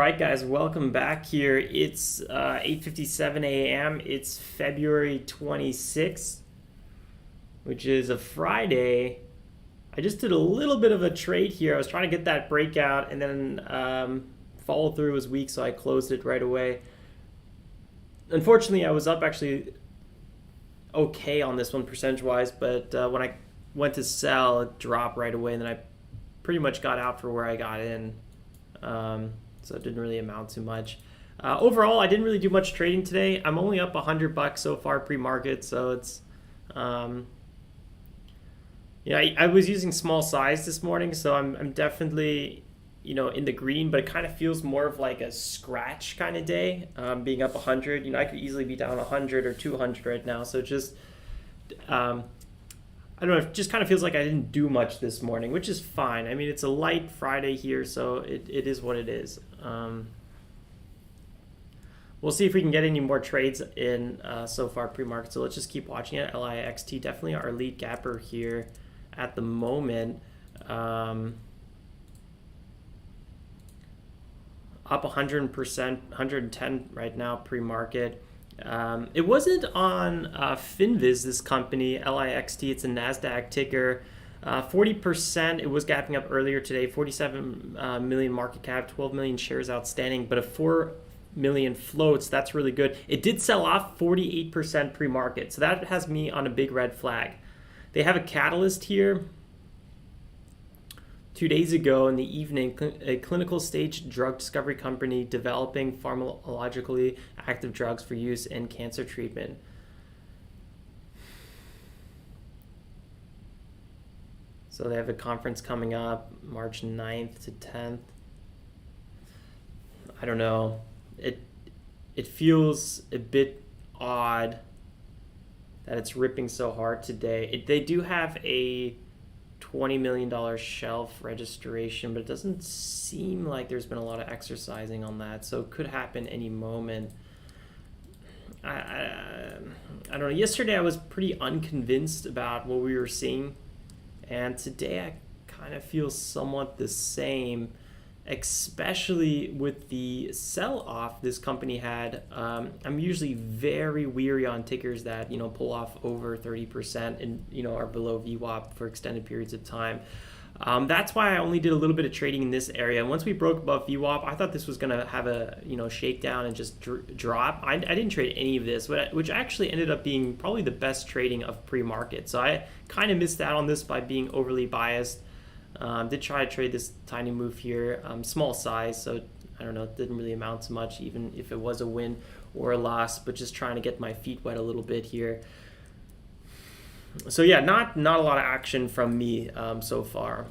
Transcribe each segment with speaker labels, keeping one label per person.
Speaker 1: right, guys, welcome back here. It's 8:57 a.m. It's February 26th, which is a Friday. I just did a little bit of a trade here. I was trying to get that breakout, and then follow through was weak, so I closed it right away. Unfortunately, I was up actually okay on this one percentage-wise, but when I went to sell, it dropped right away, and then I pretty much got out for where I got in. So it didn't really amount to much. Overall, I didn't really do much trading today. I'm only up $100 so far pre-market, so it's I was using small size this morning, so I'm definitely in the green, but it kind of feels more of like a scratch kind of day. Being up 100, I could easily be down 100 or 200 right now. So just I don't know, it just kind of feels like I didn't do much this morning, which is fine. I mean, it's a light Friday here, so it is what it is. We'll see if we can get any more trades in so far pre-market, so let's just keep watching it. LIXT, definitely our lead gapper here at the moment. Up 100%, 110 right now pre-market. It wasn't on Finviz, this company, LIXT. It's a NASDAQ ticker. 40%, it was gapping up earlier today. 47 million market cap, 12 million shares outstanding, but a 4 million floats. That's really good. It did sell off 48% pre-market, so that has me on a big red flag. They have a catalyst here. 2 days ago in the evening, a clinical stage drug discovery company developing pharmacologically active drugs for use in cancer treatment. So they have a conference coming up March 9th to 10th. I don't know. It feels a bit odd that it's ripping so hard today. They do have a $20 million shelf registration, but it doesn't seem like there's been a lot of exercising on that, so it could happen any moment. I don't know. Yesterday I was pretty unconvinced about what we were seeing, and today I kind of feel somewhat the same, especially with the sell-off this company had. I'm usually very weary on tickers that pull off over 30% and are below VWAP for extended periods of time. That's why I only did a little bit of trading in this area. And once we broke above VWAP, I thought this was going to have a shakedown and just drop. I didn't trade any of this, which actually ended up being probably the best trading of pre-market. So I kind of missed out on this by being overly biased. Did try to trade this tiny move here, small size, so I don't know, it didn't really amount to much, even if it was a win or a loss, but just trying to get my feet wet a little bit here. So yeah, not a lot of action from me so far.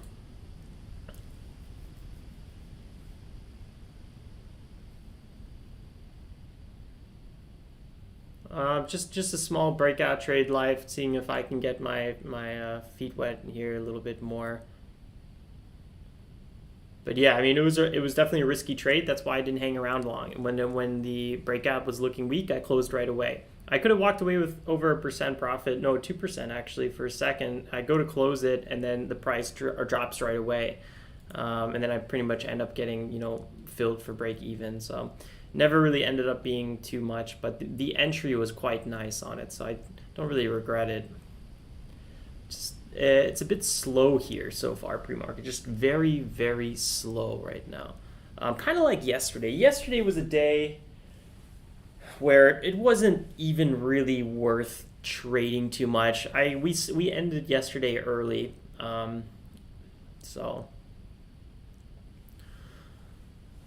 Speaker 1: Just a small breakout trade live, seeing if I can get my feet wet here a little bit more. But yeah, I mean, it was definitely a risky trade. That's why I didn't hang around long. And when the breakout was looking weak, I closed right away. I could have walked away with over 1% profit, no, 2% actually for a second. I go to close it, and then the price drops right away, and then I pretty much end up getting filled for break even. So never really ended up being too much, but the entry was quite nice on it, so I don't really regret it. It's a bit slow here so far pre-market, just very, very slow right now. Kind of like yesterday. Yesterday was a day where it wasn't even really worth trading too much. We ended yesterday early, so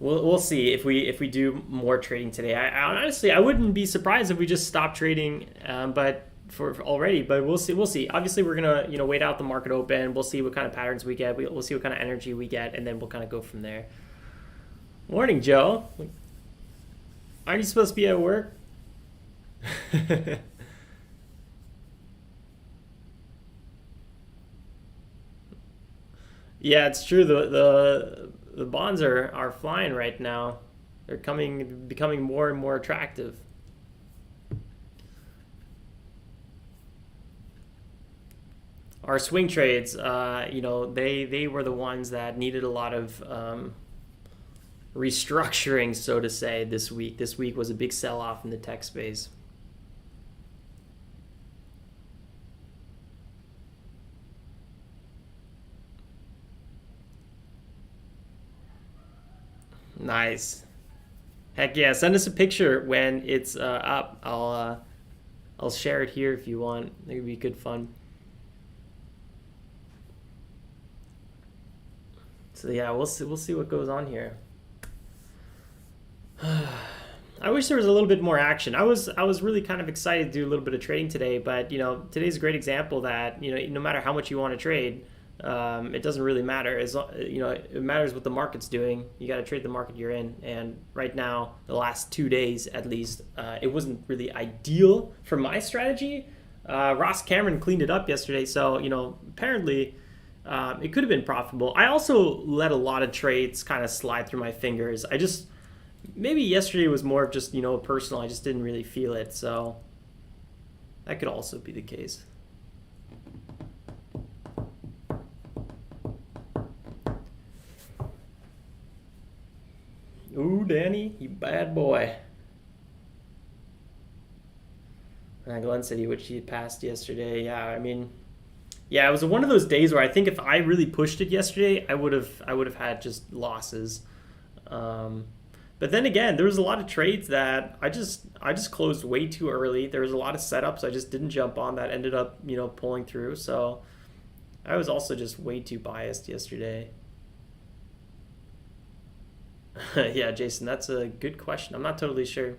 Speaker 1: we'll see if we do more trading today. I honestly wouldn't be surprised if we just stopped trading, but we'll see. Obviously, we're gonna wait out the market open. We'll see what kind of patterns we get. We'll see what kind of energy we get, and then we'll kind of go from there. Morning, Joe. Aren't you supposed to be at work? Yeah, it's true. The bonds are flying right now. They're becoming more and more attractive. Our swing trades, they were the ones that needed a lot of restructuring, so to say, this week. This week was a big sell-off in the tech space. Nice. Heck yeah, send us a picture when it's up. I'll share it here if you want. I think it'd be good fun. So yeah, we'll see what goes on here. I wish there was a little bit more action. I was really kind of excited to do a little bit of trading today, but today's a great example that no matter how much you want to trade, it doesn't really matter. It matters what the market's doing. You got to trade the market you're in. And right now, the last 2 days at least, it wasn't really ideal for my strategy. Ross Cameron cleaned it up yesterday, so apparently it could have been profitable. I also let a lot of trades kind of slide through my fingers. Maybe yesterday was more of just personal. I just didn't really feel it, so that could also be the case. Ooh, Danny, you bad boy. Glenn said he passed yesterday. Yeah, it was one of those days where I think if I really pushed it yesterday, I would have had just losses. But then again, there was a lot of trades that I just closed way too early. There was a lot of setups I just didn't jump on that ended up pulling through. So I was also just way too biased yesterday. Yeah, Jason, that's a good question. I'm not totally sure.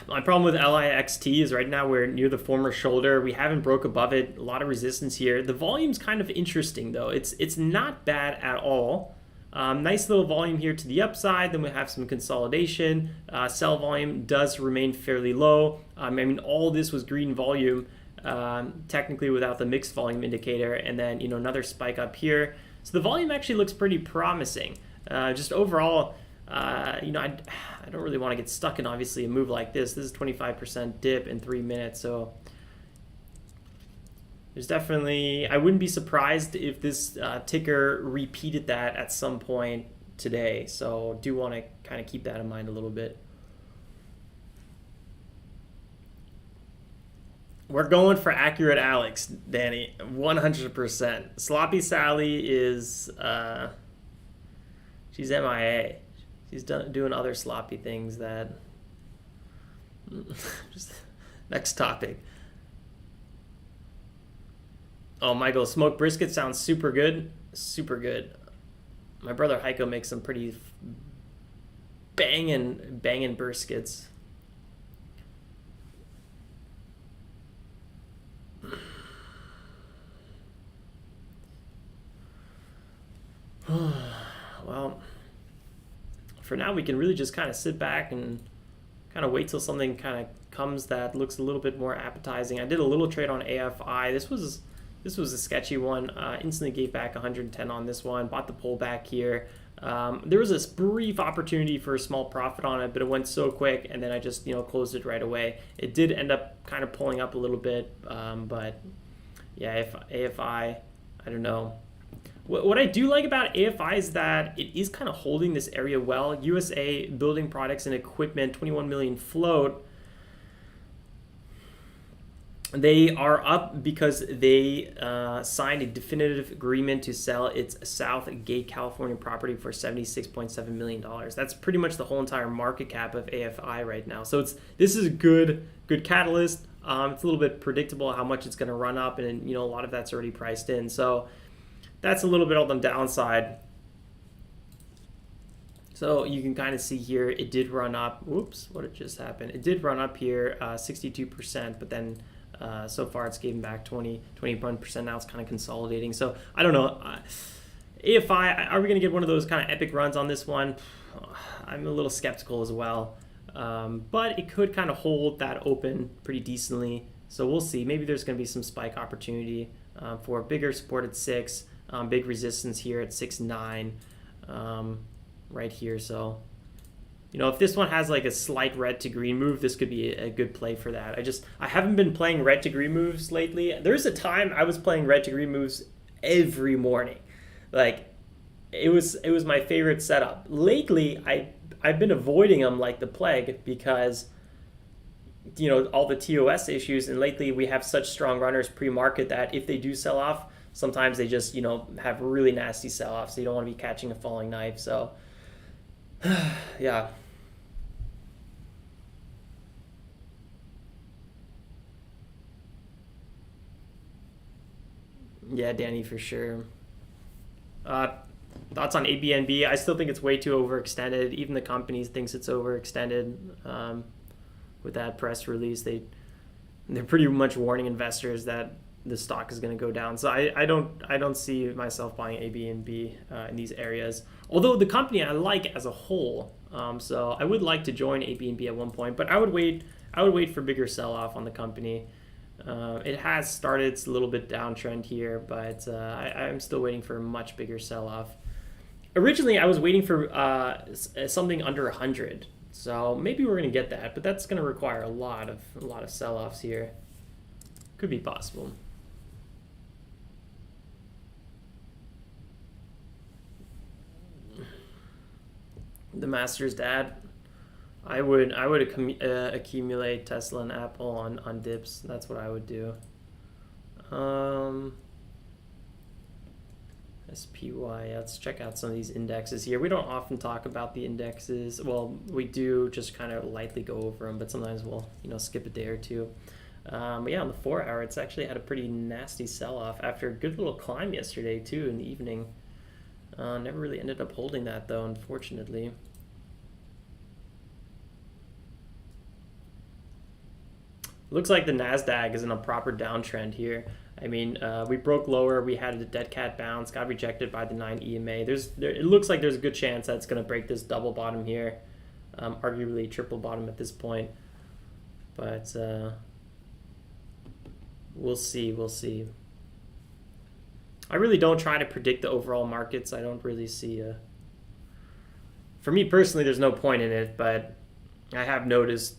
Speaker 1: My problem with LIXT is right now we're near the former shoulder. We haven't broke above it. A lot of resistance here. The volume's kind of interesting though. It's not bad at all. Nice little volume here to the upside. Then we have some consolidation. Sell volume does remain fairly low. All this was green volume, technically without the mixed volume indicator. And then another spike up here. So the volume actually looks pretty promising. Just overall. I don't really want to get stuck in obviously a move like this. This is 25% dip in 3 minutes, so there's definitely, I wouldn't be surprised if this ticker repeated that at some point today. So do want to kind of keep that in mind a little bit. We're going for accurate Alex, Danny, 100%. Sloppy Sally is she's MIA. He's doing other sloppy things that... Just next topic. Oh, Michael, smoked brisket sounds super good. Super good. My brother Heiko makes some pretty banging briskets. Well... For now, we can really just kind of sit back and kind of wait till something kind of comes that looks a little bit more appetizing. I did a little trade on AFI. This was a sketchy one. Instantly gave back 110 on this one. Bought the pullback here. There was this brief opportunity for a small profit on it, but it went so quick, and then I just closed it right away. It did end up kind of pulling up a little bit, but yeah, if AFI, I don't know. What I do like about AFI is that it is kind of holding this area well. USA Building Products and Equipment, 21 million float. They are up because they signed a definitive agreement to sell its South Gate, California property for $76.7 million. That's pretty much the whole entire market cap of AFI right now. So this is a good catalyst. It's a little bit predictable how much it's going to run up, and a lot of that's already priced in. So that's a little bit on the downside. So you can kind of see here, it did run up. Whoops, what had just happened? It did run up here 62%, but then so far it's given back 21%. Now it's kind of consolidating. So I don't know. AFI, are we going to get one of those kind of epic runs on this one? I'm a little skeptical as well. But it could kind of hold that open pretty decently. So we'll see. Maybe there's going to be some spike opportunity for a bigger support at 6. big resistance here at 6.9 right here. So, you know, if this one has like a slight red to green move, this could be a good play for that. I haven't been playing red to green moves lately. There's a time I was playing red to green moves every morning. Like, it was my favorite setup. Lately, I've been avoiding them like the plague because, you know, all the TOS issues, and lately we have such strong runners pre-market that if they do sell off, sometimes they just, you know, have really nasty sell-offs. So you don't want to be catching a falling knife. So, yeah. Yeah, Danny, for sure. Thoughts on ABNB? I still think it's way too overextended. Even the company thinks it's overextended. With that press release, they're pretty much warning investors that the stock is going to go down. So I don't see myself buying ABNB in these areas. Although the company I like as a whole, so I would like to join ABNB at one point, but I would wait for bigger sell-off on the company. It has started, it's a little bit downtrend here, but I'm still waiting for a much bigger sell-off. Originally, I was waiting for something under 100, so maybe we're gonna get that, but that's gonna require a lot of sell-offs here. Could be possible. The Master's dad. I would accumulate Tesla and Apple on dips. That's what I would do. SPY. Let's check out some of these indexes here. We don't often talk about the indexes. Well, we do just kind of lightly go over them, but sometimes we'll, you know, skip a day or two. But yeah, on the 4 hour, it's actually had a pretty nasty sell-off after a good little climb yesterday too in the evening. Never really ended up holding that though, unfortunately. Looks like the NASDAQ is in a proper downtrend here. I mean, we broke lower. We had a dead cat bounce, got rejected by the 9 EMA. It looks like there's a good chance that it's going to break this double bottom here, arguably triple bottom at this point. But we'll see. We'll see. I really don't try to predict the overall markets. I don't really see for me personally, there's no point in it, but I have noticed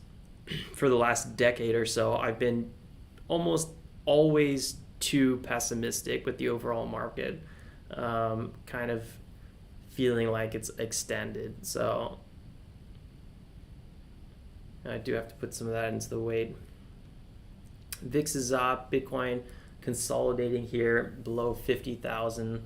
Speaker 1: for the last decade or so, I've been almost always too pessimistic with the overall market, kind of feeling like it's extended. So I do have to put some of that into the weight. VIX is up, Bitcoin consolidating here below 50,000.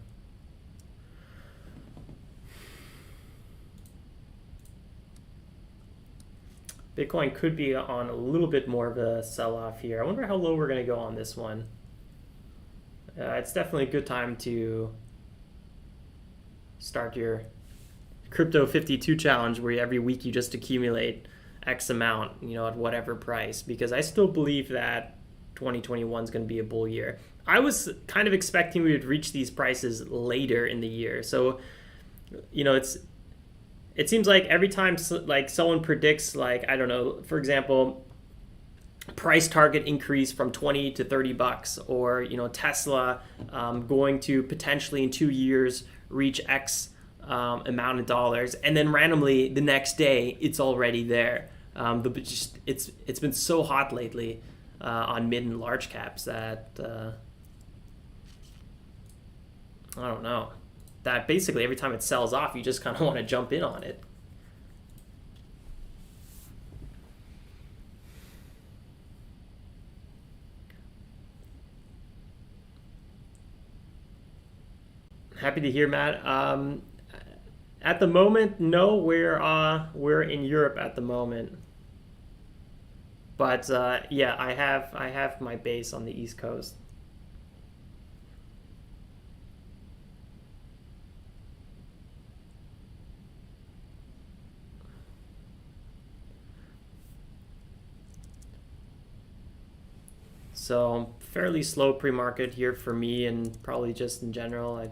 Speaker 1: Bitcoin could be on a little bit more of a sell-off here. I wonder how low we're going to go on this one. It's definitely a good time to start your Crypto 52 challenge, where every week you just accumulate X amount, you know, at whatever price, because I still believe that 2021 is going to be a bull year. I was kind of expecting we would reach these prices later in the year. So, you know, it seems like every time like someone predicts, like, I don't know, for example, price target increase from 20 to 30 bucks, or, you know, Tesla going to potentially in 2 years reach X amount of dollars, and then randomly the next day it's already there. It's been so hot lately on mid and large caps that I don't know, that basically every time it sells off, you just kind of want to jump in on it. Happy to hear, Matt. At the moment, no, we're in Europe at the moment. But yeah, I have my base on the East Coast. So fairly slow pre-market here for me, and probably just in general. It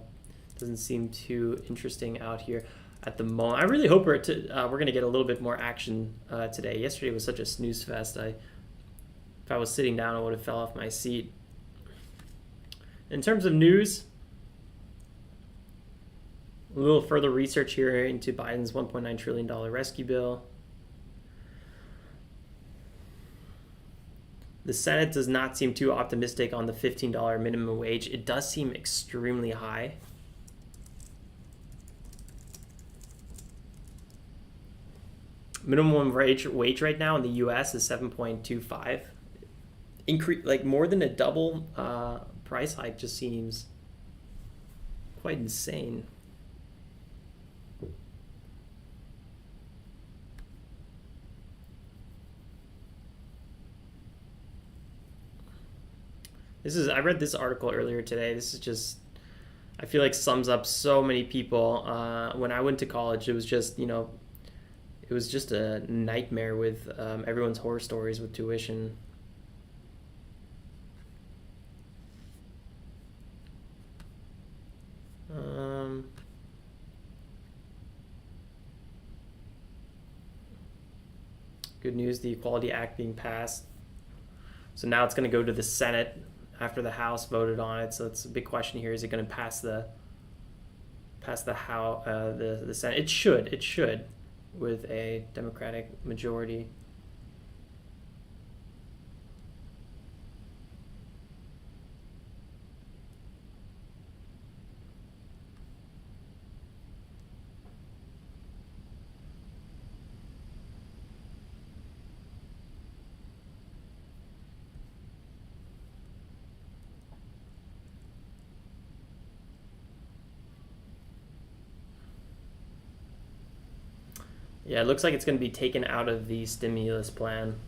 Speaker 1: doesn't seem too interesting out here at the moment. I really hope we're going to get a little bit more action today. Yesterday was such a snooze fest. If I was sitting down, I would have fell off my seat. In terms of news, A little further research here into Biden's $1.9 trillion rescue bill. The Senate does not seem too optimistic on the $15 minimum wage. It does seem extremely high. Minimum wage right now in the U.S. is 7.25. Increase, like more than a double price hike, just seems quite insane. I read this article earlier today. This is just, I feel like sums up so many people. When I went to college, it was just, it was just a nightmare with everyone's horror stories with tuition. Good news, the Equality Act being passed. So now it's going to go to the Senate after the House voted on it. So it's a big question here. Is it going to pass the House, the Senate? It should, with a Democratic majority. Yeah, it looks like it's going to be taken out of the stimulus plan.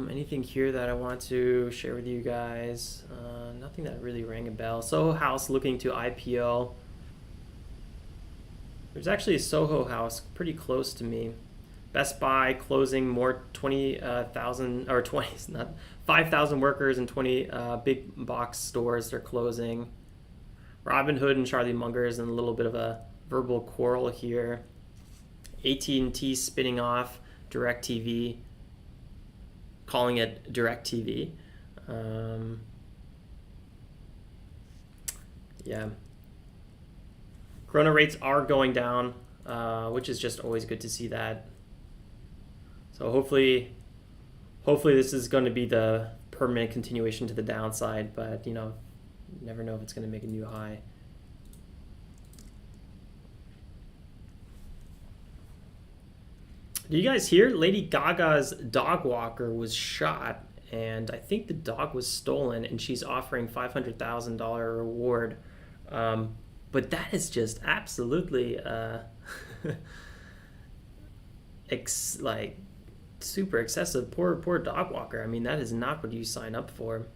Speaker 1: Anything here that I want to share with you guys? Nothing that really rang a bell. Soho House looking to IPO. There's actually a Soho House pretty close to me. Best Buy closing more 20,000 or 20, not 5,000 workers in 20 big box stores. They're closing. Robinhood and Charlie Munger's in a little bit of a verbal quarrel here. AT&T spinning off DirecTV, calling it DirecTV. Yeah. Corona rates are going down, which is just always good to see that. So hopefully this is going to be the permanent continuation to the downside, but you never know if it's going to make a new high. Did you guys hear? Lady Gaga's dog walker was shot, and I think the dog was stolen, and she's offering $500,000 reward. But that is just absolutely like super excessive. Poor dog walker. I mean, that is not what you sign up for.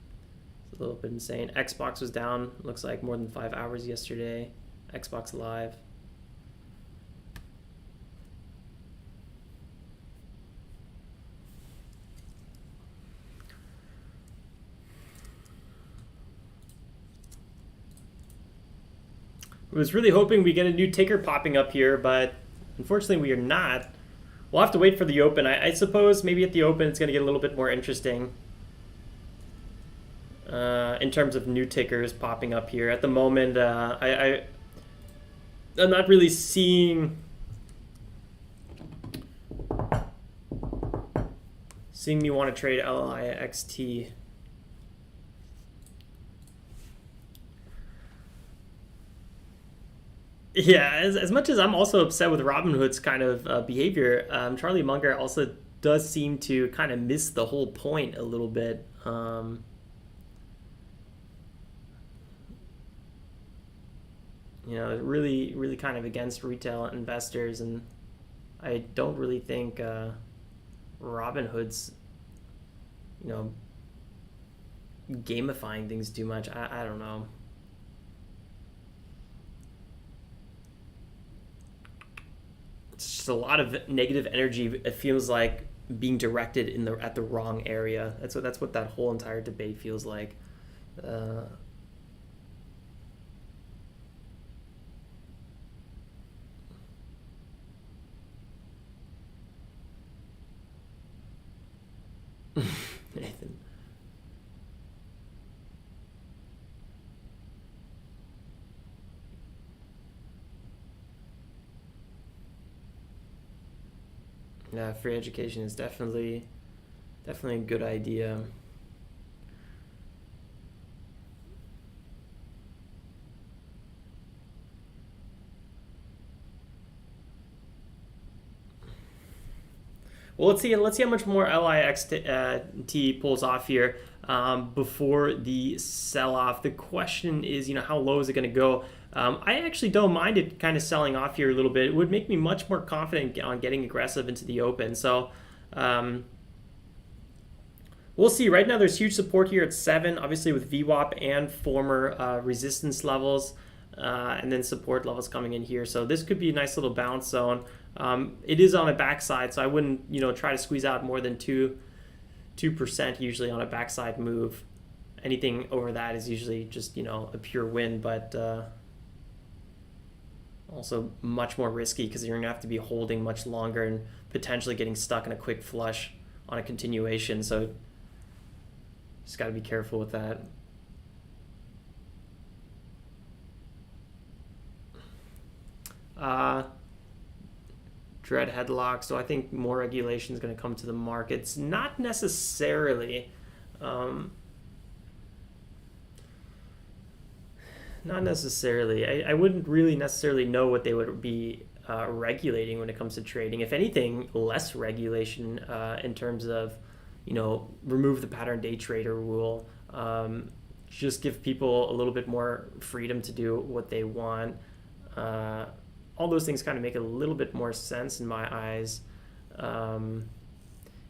Speaker 1: It's a little bit insane. Xbox was down, looks like more than 5 hours yesterday. Xbox Live. I was really hoping we get a new ticker popping up here, but unfortunately we are not. We'll have to wait for the open. I suppose maybe at the open it's going to get a little bit more interesting in terms of new tickers popping up here. At the moment, I'm not really seeing me want to trade LIXT. Yeah, as much as I'm also upset with Robinhood's kind of behavior, Charlie Munger also does seem to kind of miss the whole point a little bit. Really, really kind of against retail investors, and I don't really think Robinhood's, gamifying things too much. I don't know. It's just a lot of negative energy, it feels like, being directed in at the wrong area. That's what that whole entire debate feels like. Nathan. Yeah, free education is definitely a good idea. Well, let's see how much more LIXT pulls off here before the sell-off. The question is, how low is it going to go? I actually don't mind it kind of selling off here a little bit. It would make me much more confident on getting aggressive into the open. So we'll see. Right now, there's huge support here at 7, obviously with VWAP and former resistance levels, and then support levels coming in here. So this could be a nice little bounce zone. It is on a backside, so I wouldn't, try to squeeze out more than 2% usually on a backside move. Anything over that is usually just, a pure win, but also much more risky because you're going to have to be holding much longer and potentially getting stuck in a quick flush on a continuation. So just got to be careful with that. Dread headlock, so I think more regulation is going to come to the markets. Not necessarily. Not necessarily. I wouldn't really necessarily know what they would be regulating when it comes to trading. If anything, less regulation in terms of, remove the pattern day trader rule. Just give people a little bit more freedom to do what they want. All those things kind of make a little bit more sense in my eyes.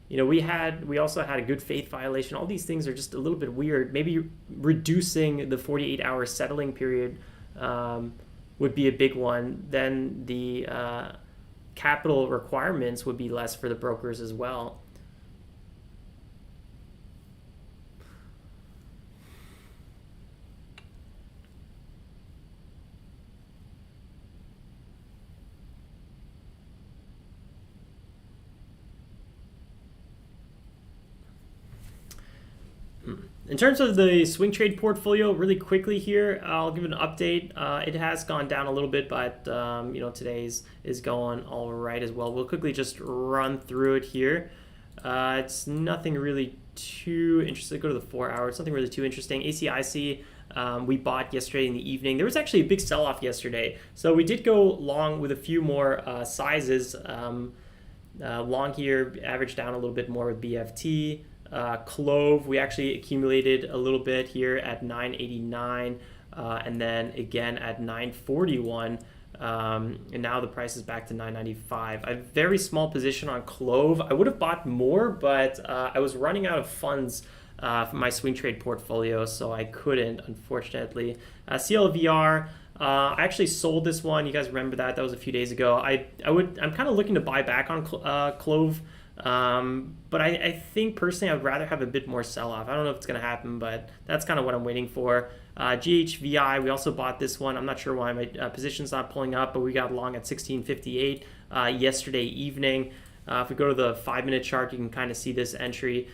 Speaker 1: We also had a good faith violation. All these things are just a little bit weird. Maybe reducing the 48-hour settling period would be a big one. Then the capital requirements would be less for the brokers as well. In terms of the swing trade portfolio, really quickly here, I'll give an update. It has gone down a little bit, but today's is going all right as well. We'll quickly just run through it here. It's nothing really too interesting. Go to the 4 hour. It's nothing really too interesting. ACIC, we bought yesterday in the evening. There was actually a big sell-off yesterday, so we did go long with a few more sizes. Long here, averaged down a little bit more with BFT. Clove, we actually accumulated a little bit here at 989 and then again at 941 and now the price is back to 995. A very small position on Clove. I would have bought more, but I was running out of funds for my swing trade portfolio, so I couldn't, unfortunately. CLVR, I actually sold this one. You guys remember that was a few days ago. I'm kind of looking to buy back on Clove. But I think personally I'd rather have a bit more sell-off. I don't know if it's going to happen, but that's kind of what I'm waiting for. GHVI, we also bought this one. I'm not sure why my position's not pulling up, but we got long at 1658 yesterday evening. If we go to the 5-minute chart, you can kind of see this entry.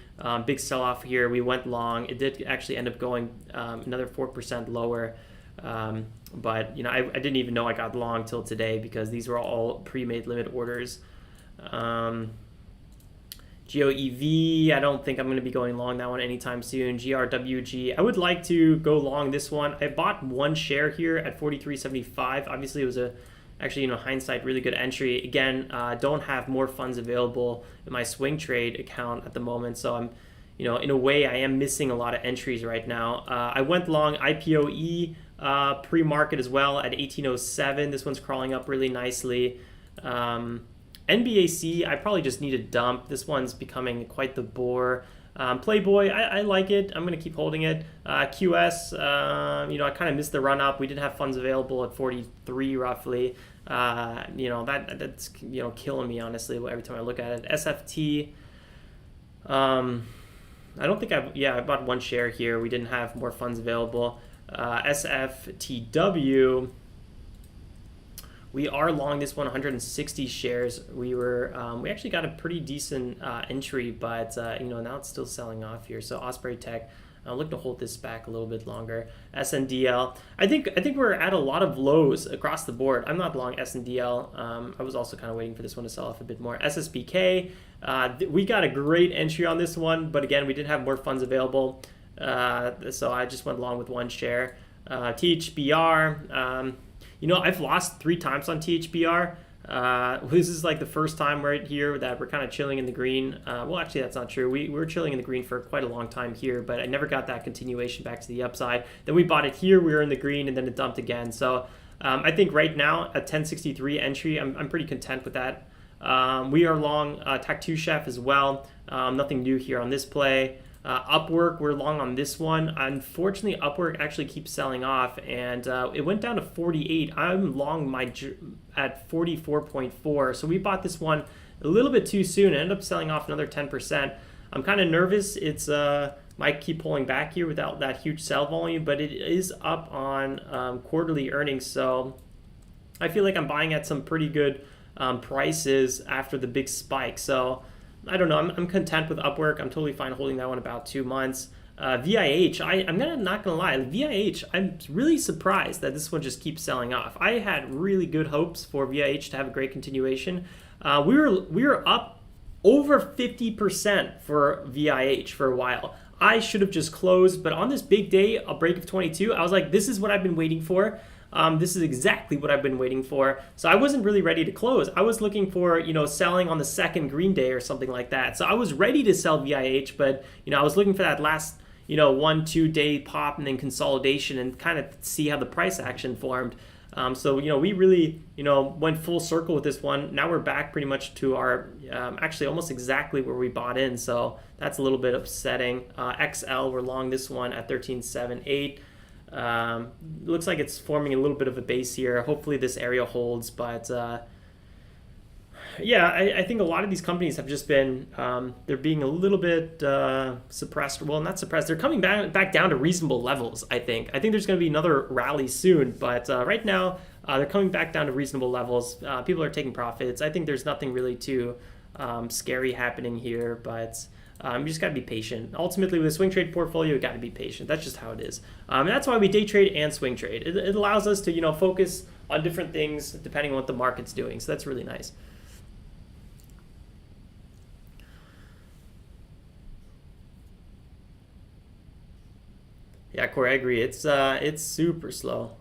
Speaker 1: Big sell-off here. We went long. It did actually end up going another 4% lower. But I didn't even know I got long till today because these were all pre-made limit orders. GOEV, I don't think I'm going to be going long that one anytime soon. GRWG, I would like to go long this one. I bought one share here at 43.75. Obviously, it was actually, hindsight, really good entry. Again, don't have more funds available in my swing trade account at the moment, so I'm, in a way, I am missing a lot of entries right now. I went long IPOE pre-market as well at 1807. This one's crawling up really nicely. NBAC, I probably just need a dump. This one's becoming quite the bore. Playboy, I like it. I'm going to keep holding it. QS, I kind of missed the run up. We did have funds available at 43 roughly. That's killing me, honestly, every time I look at it. SFT, I don't think I bought one share here. We didn't have more funds available. SFTW, we are long this one, 160 shares. We actually got a pretty decent entry, but now it's still selling off here. So Osprey Tech, I'll look to hold this back a little bit longer. SNDL, I think we're at a lot of lows across the board. I'm not long SNDL. I was also kind of waiting for this one to sell off a bit more. SSBK, we got a great entry on this one, but again, we did have more funds available, so I just went along with one share. THBR, I've lost 3 times on THBR. This is like the first time right here that we're kind of chilling in the green. Well, actually, that's not true. We were chilling in the green for quite a long time here, but I never got that continuation back to the upside. Then we bought it here. We were in the green, and then it dumped again. So I think right now, at 1063 entry, I'm pretty content with that. We are long Tactu Chef as well. Nothing new here on this play. Upwork, we're long on this one. Unfortunately, Upwork actually keeps selling off, and it went down to 48. I'm long at 44.4. So we bought this one a little bit too soon. It ended up selling off another 10%. I'm kind of nervous. It's might keep pulling back here without that huge sell volume, but it is up on quarterly earnings. So I feel like I'm buying at some pretty good prices after the big spike. So I don't know. I'm content with Upwork. I'm totally fine holding that one about 2 months. VIH, I'm not gonna lie. VIH, I'm really surprised that this one just keeps selling off. I had really good hopes for VIH to have a great continuation. We were up over 50% for VIH for a while. I should have just closed, but on this big day, a break of 22, I was like, this is what I've been waiting for. This is exactly what I've been waiting for. So I wasn't really ready to close. I was looking for, selling on the second green day or something like that. So I was ready to sell VIH, but, I was looking for that last, 1-2 day pop and then consolidation and kind of see how the price action formed. So, we really, went full circle with this one. Now we're back pretty much to our, actually almost exactly where we bought in. So that's a little bit upsetting. XL, we're long this one at 13.78. Looks like it's forming a little bit of a base here. Hopefully this area holds, but I think a lot of these companies have just been they're being a little bit suppressed. Well, not suppressed. They're coming back down to reasonable levels. I think there's going to be another rally soon, but right now they're coming back down to reasonable levels. People are taking profits. I think there's nothing really too scary happening here, but you just got to be patient. Ultimately, with a swing trade portfolio, you got to be patient. That's just how it is. And that's why we day trade and swing trade. It allows us to focus on different things depending on what the market's doing. So that's really nice. Yeah, Corey, I agree. It's super slow.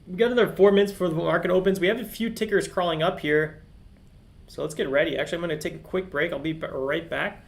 Speaker 1: We got another 4 minutes before the market opens. We have a few tickers crawling up here. So let's get ready. Actually, I'm going to take a quick break. I'll be right back.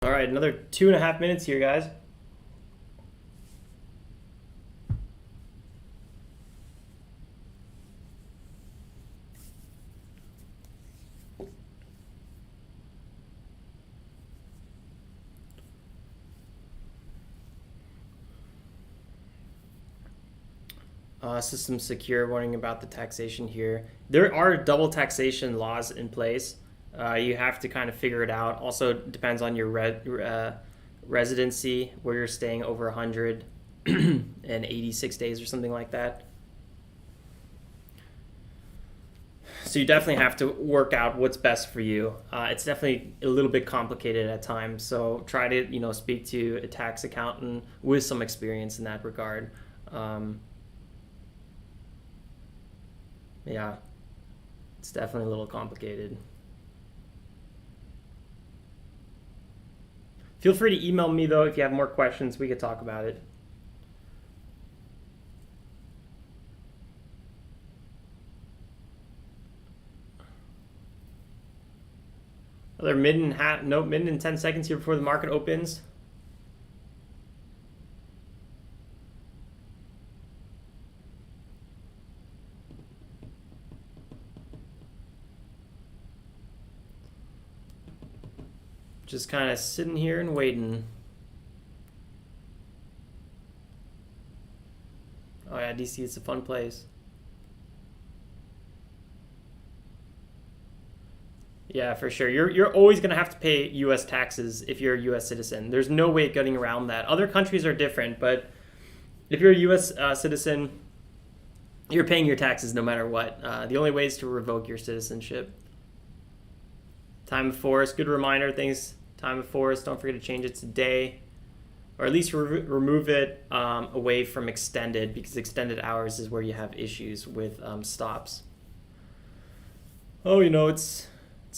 Speaker 1: All right, another 2.5 minutes here, guys. System secure, warning about the taxation here. There are double taxation laws in place. You have to kind of figure it out. Also depends on your residency, where you're staying over 186 days or something like that. So you definitely have to work out what's best for you. It's definitely a little bit complicated at times. So try to speak to a tax accountant with some experience in that regard. Yeah, it's definitely a little complicated. Feel free to email me, though, if you have more questions. We could talk about it. Another mid in 10 seconds here before the market opens. Just kind of sitting here and waiting. Oh yeah, DC, it's a fun place. Yeah, for sure. You're always going to have to pay U.S. taxes if you're a U.S. citizen. There's no way of getting around that. Other countries are different, but if you're a U.S. Citizen, you're paying your taxes no matter what. The only way is to revoke your citizenship. Time of forest, good reminder. Things. Time of forest, don't forget to change it today, or at least remove it away from extended, because extended hours is where you have issues with stops. Oh, it's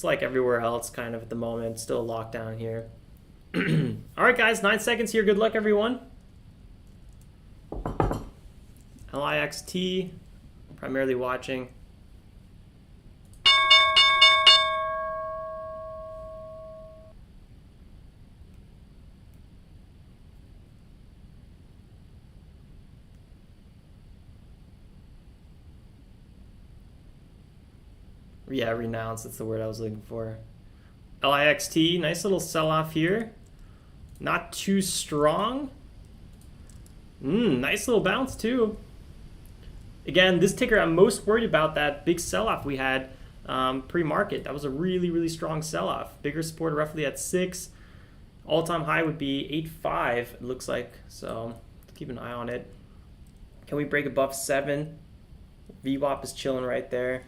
Speaker 1: like everywhere else kind of at the moment. Still a lockdown here. All right, guys, 9 seconds here. Good luck, everyone. LIXT, primarily watching. Yeah, renounce, that's the word I was looking for. LIXT, nice little sell-off here. Not too strong. Nice little bounce too. Again, this ticker, I'm most worried about that big sell-off we had pre-market. That was a really, really strong sell-off. Bigger support roughly at 6. All-time high would be 8.5, it looks like. So keep an eye on it. Can we break above 7? VWAP is chilling right there.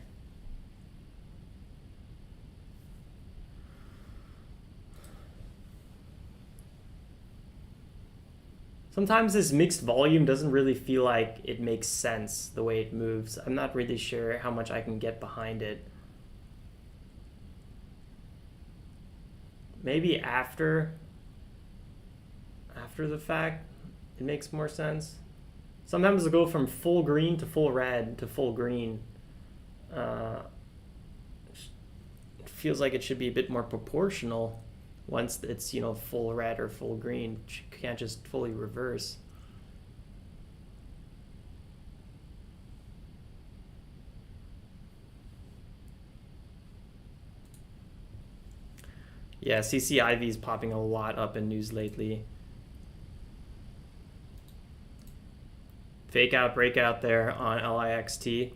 Speaker 1: Sometimes this mixed volume doesn't really feel like it makes sense the way it moves. I'm not really sure how much I can get behind it. Maybe after the fact, it makes more sense. Sometimes it'll go from full green to full red to full green. It feels like it should be a bit more proportional. Once it's full red or full green, you can't just fully reverse. Yeah, CCIV is popping a lot up in news lately. Fake out, breakout there on LIXT.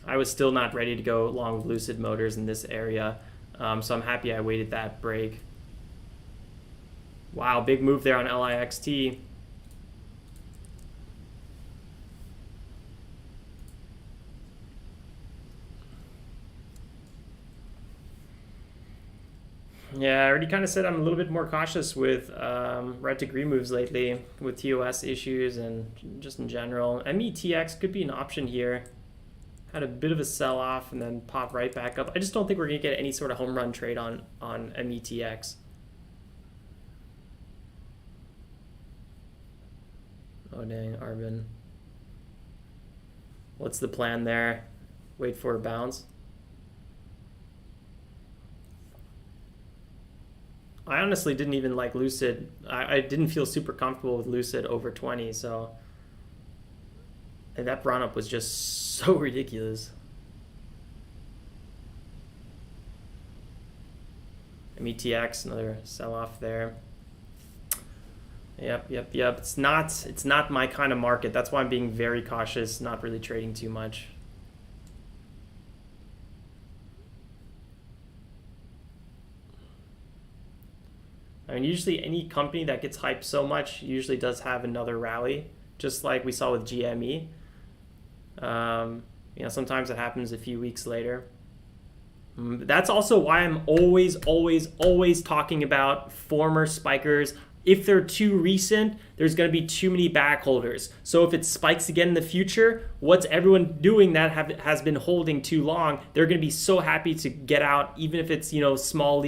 Speaker 1: I was still not ready to go long Lucid Motors in this area, so I'm happy I waited that break. Wow, big move there on LIXT. Yeah, I already kind of said I'm a little bit more cautious with red to green moves lately with TOS issues and just in general. METX could be an option here. Had a bit of a sell-off and then pop right back up. I just don't think we're going to get any sort of home run trade on METX. Oh, dang, Arbin. What's the plan there? Wait for a bounce? I honestly didn't even like Lucid. I didn't feel super comfortable with Lucid over 20, so and that run up was just so ridiculous. METX, another sell off there. Yep. It's not my kind of market. That's why I'm being very cautious, not really trading too much. I mean, usually any company that gets hyped so much usually does have another rally, just like we saw with GME. You know, sometimes it happens a few weeks later. That's also why I'm always talking about former spikers. If they're too recent, there's going to be too many back holders. So if it spikes again in the future, what's everyone doing that has been holding too long? They're going to be so happy to get out, even if it's, you know, small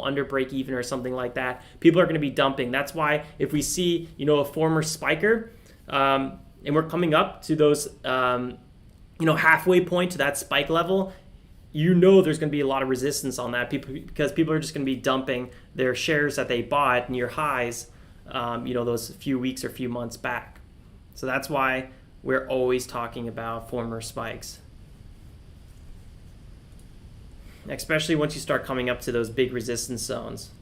Speaker 1: under break even or something like that. People are going to be dumping. That's why if we see, you know, a former spiker, and we're coming up to those, you know, halfway point to that spike level, you know there's going to be a lot of resistance on that because people are just going to be dumping their shares that they bought near highs, you know, those few weeks or few months back. So that's why we're always talking about former spikes, especially once you start coming up to those big resistance zones.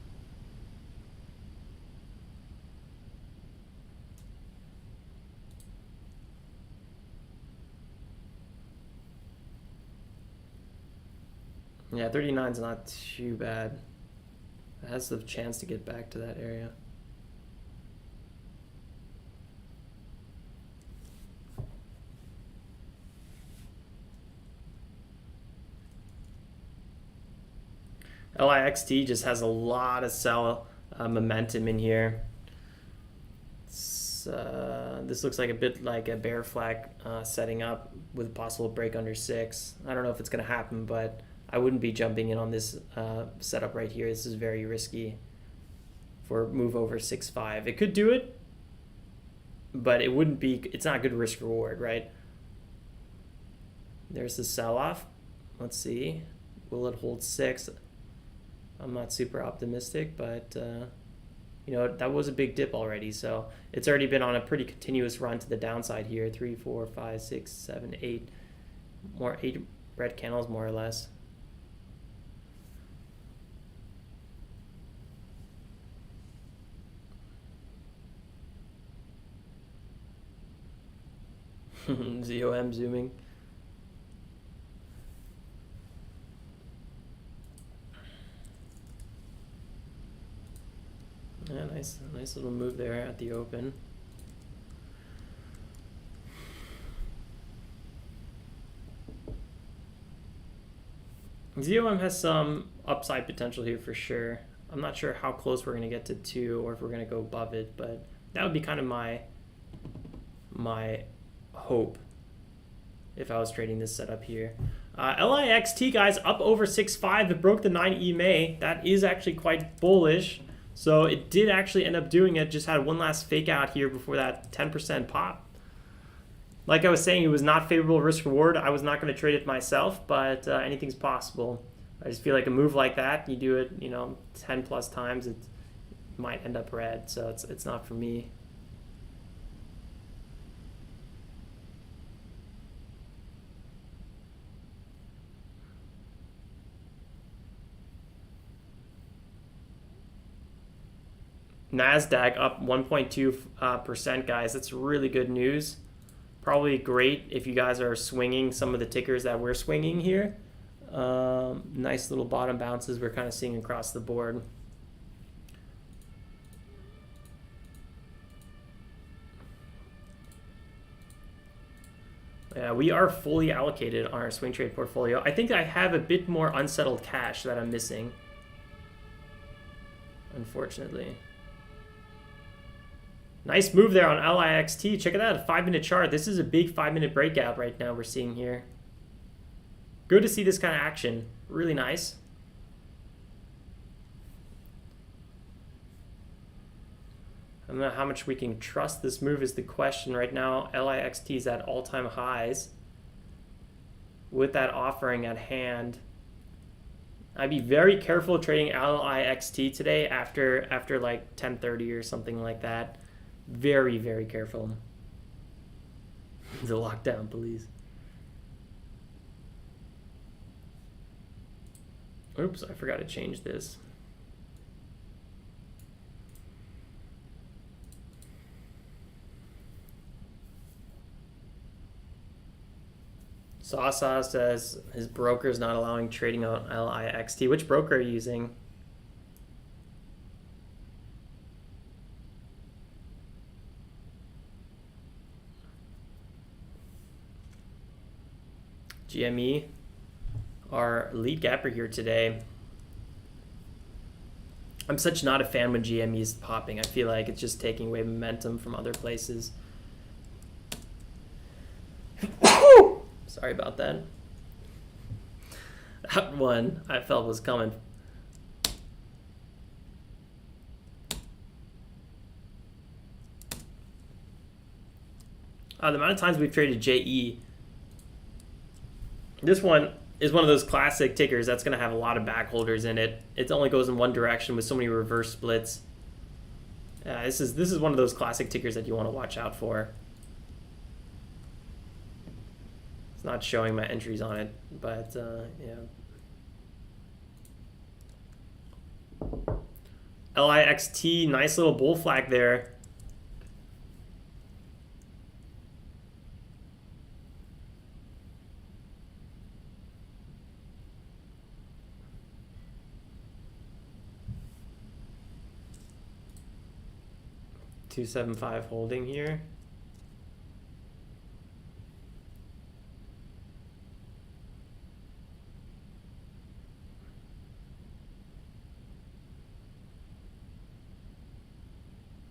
Speaker 1: Yeah, 39 is not too bad. It has the chance to get back to that area. LIXT just has a lot of sell momentum in here. This looks like a bit like a bear flag setting up with a possible break under 6. I don't know if it's going to happen, but I wouldn't be jumping in on this setup right here. This is very risky for move over 6.5. It could do it, but it wouldn't be. It's not good risk reward, right? There's the sell off. Let's see. Will it hold 6? I'm not super optimistic, but you know, that was a big dip already. So it's already been on a pretty continuous run to the downside here. 3, 4, 5, 6, 7, 8. 8 red candles more or less. ZOM zooming. Yeah, nice little move there at the open. ZOM has some upside potential here for sure. I'm not sure how close we're going to get to 2 or if we're going to go above it, but that would be kind of my hope if I was trading this setup here. LIXT, guys, up over 6.5. It broke the 9 EMA. That is actually quite bullish. So it did actually end up doing it. Just had one last fake out here before that 10% pop. Like I was saying, it was not favorable risk reward. I was not going to trade it myself, but anything's possible. I just feel like a move like that, you do it, you know, 10 plus times, it might end up red. So it's not for me. NASDAQ up 1.2%, guys. That's really good news. Probably great if you guys are swinging some of the tickers that we're swinging here. Nice little bottom bounces we're kind of seeing across the board. Yeah, we are fully allocated on our swing trade portfolio. I think I have a bit more unsettled cash that I'm missing, unfortunately. Nice move there on LIXT. Check it out, a 5-minute chart. This is a big 5-minute breakout right now we're seeing here. Good to see this kind of action. Really nice. I don't know how much we can trust this move is the question right now. LIXT is at all-time highs. With that offering at hand, I'd be very careful trading LIXT today after like 10:30 or something like that. Very, very careful. The lockdown, please. Oops, I forgot to change this. Sasa says his broker is not allowing trading on LIXT. Which broker are you using? GME, our lead gapper here today. I'm such not a fan when GME is popping. I feel like it's just taking away momentum from other places. Sorry about that. That one I felt was coming. The amount of times we've traded JE. This one is one of those classic tickers that's going to have a lot of back holders in it. It only goes in one direction with so many reverse splits. This is one of those classic tickers that you want to watch out for. It's not showing my entries on it, but yeah. LIXT, nice little bull flag there. $275 holding here.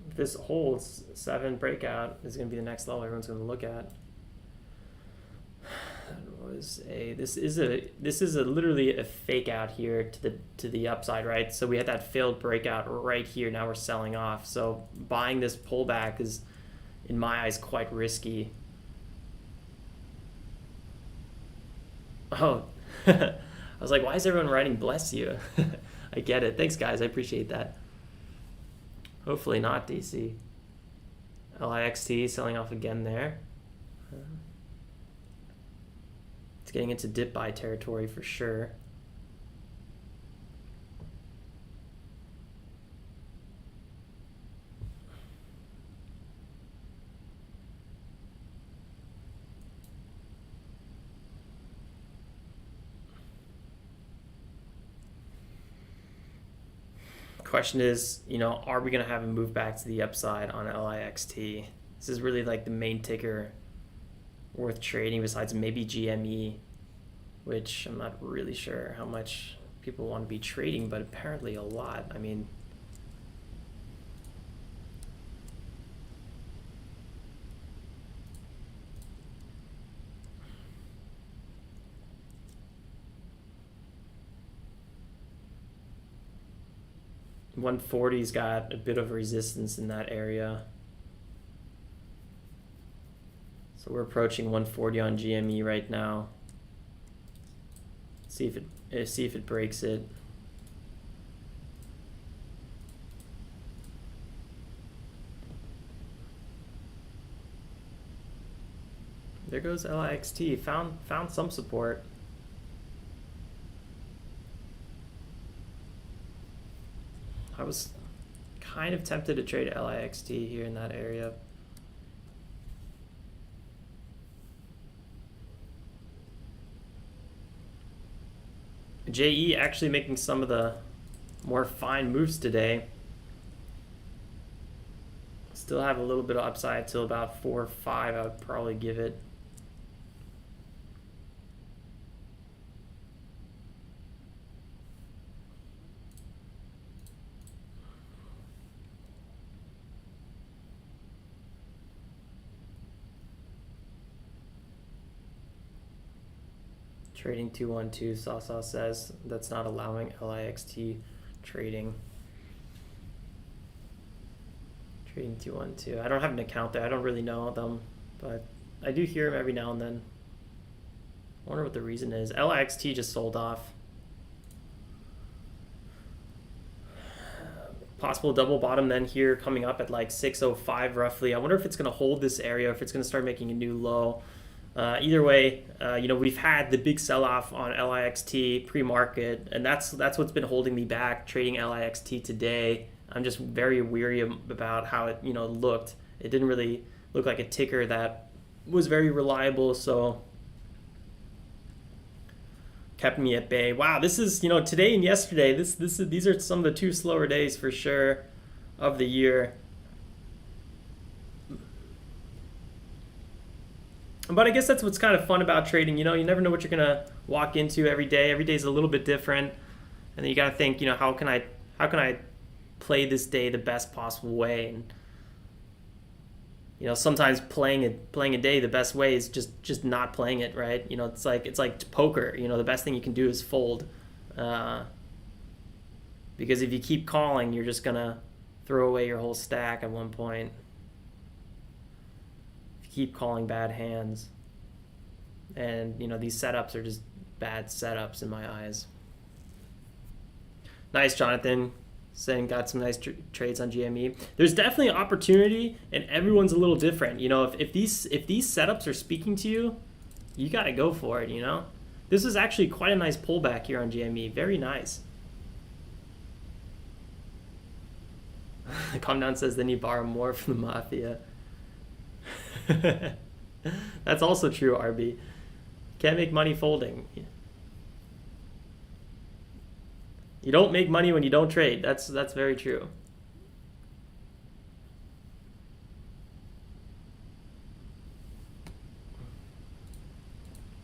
Speaker 1: If this holds, 7 breakout is going to be the next level everyone's going to look at. This is literally a fake out here to the upside, right? So we had that failed breakout right here. Now we're selling off. So buying this pullback is, in my eyes, quite risky. Oh, I was like, why is everyone writing bless you? I get it. Thanks, guys. I appreciate that. Hopefully not, DC. LIXT selling off again there. It's getting into dip buy territory for sure. Question is, are we going to have a move back to the upside on LIXT? This is really like the main ticker worth trading besides maybe GME, which I'm not really sure how much people want to be trading, but apparently a lot. I mean, $140's got a bit of resistance in that area. So we're approaching 140 on GME right now. See if it breaks it. There goes LIXT. Found some support. I was kind of tempted to trade LIXT here in that area. JE actually making some of the more fine moves today. Still have a little bit of upside till about 4 or 5. I would probably give it. Trading 212, Sasa says that's not allowing LIXT trading. Trading 212. I don't have an account there. I don't really know them, but I do hear them every now and then. I wonder what the reason is. LIXT just sold off. Possible double bottom then here coming up at like 605 roughly. I wonder if it's going to hold this area, if it's going to start making a new low. Either way, you know, we've had the big sell-off on LIXT pre-market, and that's what's been holding me back trading LIXT today. I'm just very weary about how it, you know, looked. It didn't really look like a ticker that was very reliable, so kept me at bay. Wow, this is, you know, today and yesterday, these are some of the two slower days for sure of the year. But I guess that's what's kind of fun about trading. You know, you never know what you're gonna walk into every day. Every day is a little bit different, and then you gotta think, you know, how can I play this day the best possible way? And you know, sometimes playing a day the best way is just not playing it, right? You know, it's like poker. You know, the best thing you can do is fold, because if you keep calling, you're just gonna throw away your whole stack at one point. If you keep calling bad hands, and you know, these setups are just bad setups in my eyes. Nice, Jonathan. Saying got some nice trades on GME. There's definitely an opportunity, and everyone's a little different. You know, if these setups are speaking to you, you got to go for it. You know, this is actually quite a nice pullback here on GME. Very nice. Calm Down says then you borrow more from the mafia. That's also true, RB. Can't make money folding. You don't make money when you don't trade. That's very true.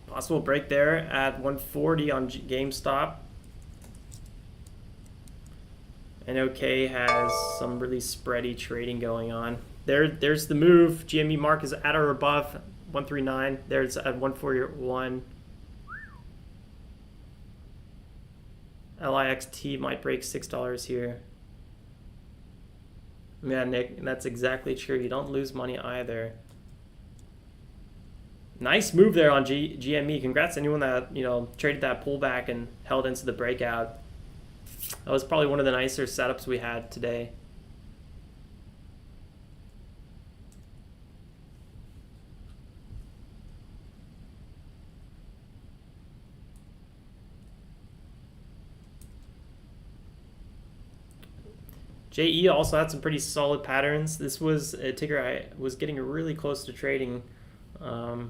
Speaker 1: Possible break there at 140 on GameStop. NOK has some really spready trading going on. There's the move. GME mark is at or above 139. There's at 141. LIXT might break $6 here. Yeah, Nick, that's exactly true. You don't lose money either. Nice move there on GME. Congrats to anyone that, you know, traded that pullback and held into the breakout. That was probably one of the nicer setups we had today. JE also had some pretty solid patterns. This was a ticker I was getting really close to trading 5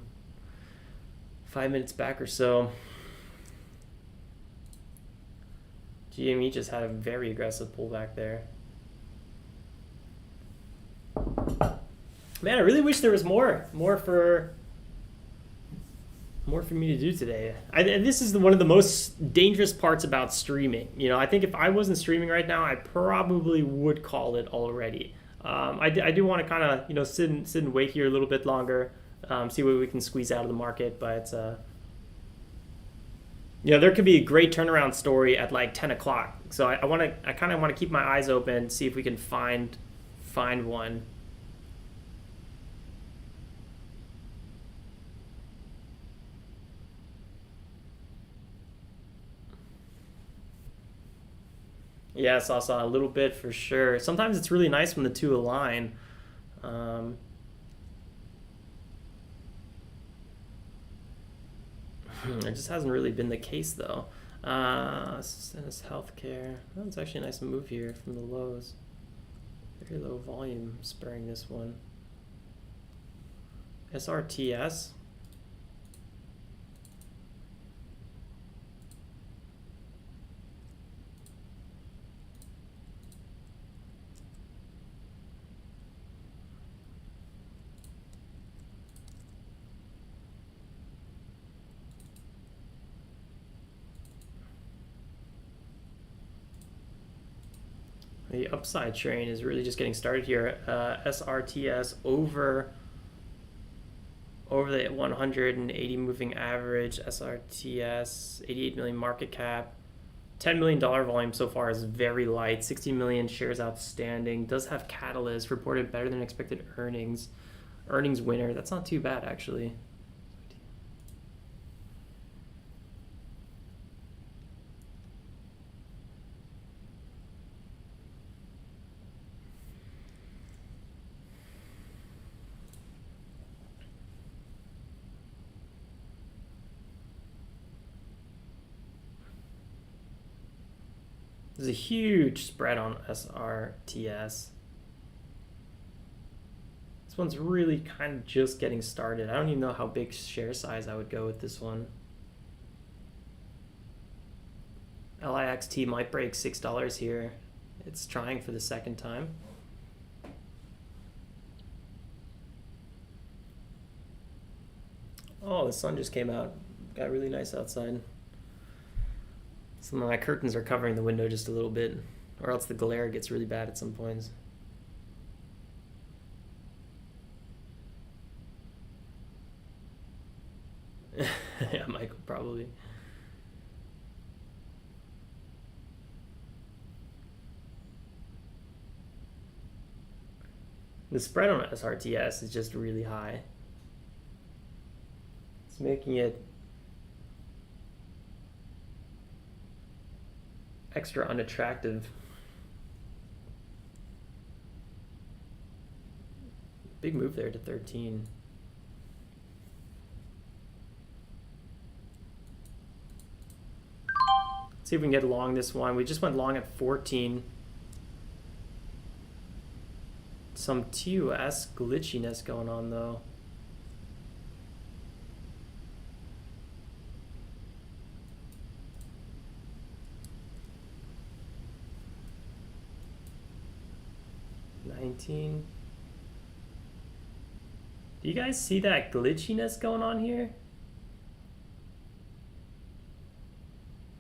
Speaker 1: minutes back or so. GME just had a very aggressive pullback there. Man, I really wish there was more for me to do today. And this is one of the most dangerous parts about streaming. You know, I think if I wasn't streaming right now, I probably would call it already. I do want to kind of, you know, sit and wait here a little bit longer, see what we can squeeze out of the market. But you know, there could be a great turnaround story at like 10 o'clock. So I kind of want to keep my eyes open, see if we can find one. Yes, I saw a little bit for sure. Sometimes it's really nice when the two align. It just hasn't really been the case though. SRTS Healthcare. Oh, it's actually a nice move here from the lows. Very low volume sparing this one. SRTS. The upside train is really just getting started here. SRTS over the 180 moving average. SRTS 88 million market cap. $10 million volume so far is very light. 60 million shares outstanding. Does have catalyst. Reported better than expected earnings. Earnings winner. That's not too bad actually. There's a huge spread on SRTS. This one's really kind of just getting started. I don't even know how big share size I would go with this one. LIXT might break $6 here. It's trying for the second time. Oh, the sun just came out. Got really nice outside. Some of my curtains are covering the window just a little bit, or else the glare gets really bad at some points. Yeah, Michael, probably. The spread on SRTS is just really high. It's making it extra unattractive. Big move there to 13. Let's see if we can get long this one. We just went long at 14. Some TOS glitchiness going on though. Do you guys see that glitchiness going on here?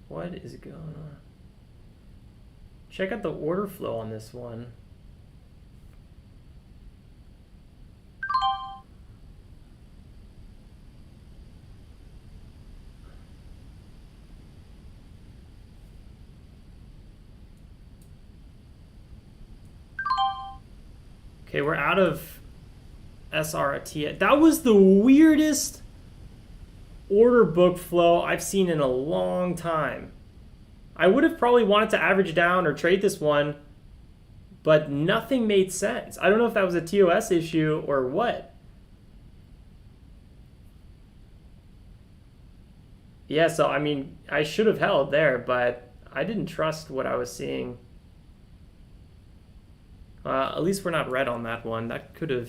Speaker 1: What is going on? Check out the order flow on this one. Okay, we're out of SRTS. That was the weirdest order book flow I've seen in a long time. I would have probably wanted to average down or trade this one, but nothing made sense. I don't know if that was a TOS issue or what. Yeah, so I mean, I should have held there, but I didn't trust what I was seeing. At least we're not red on that one. That could have...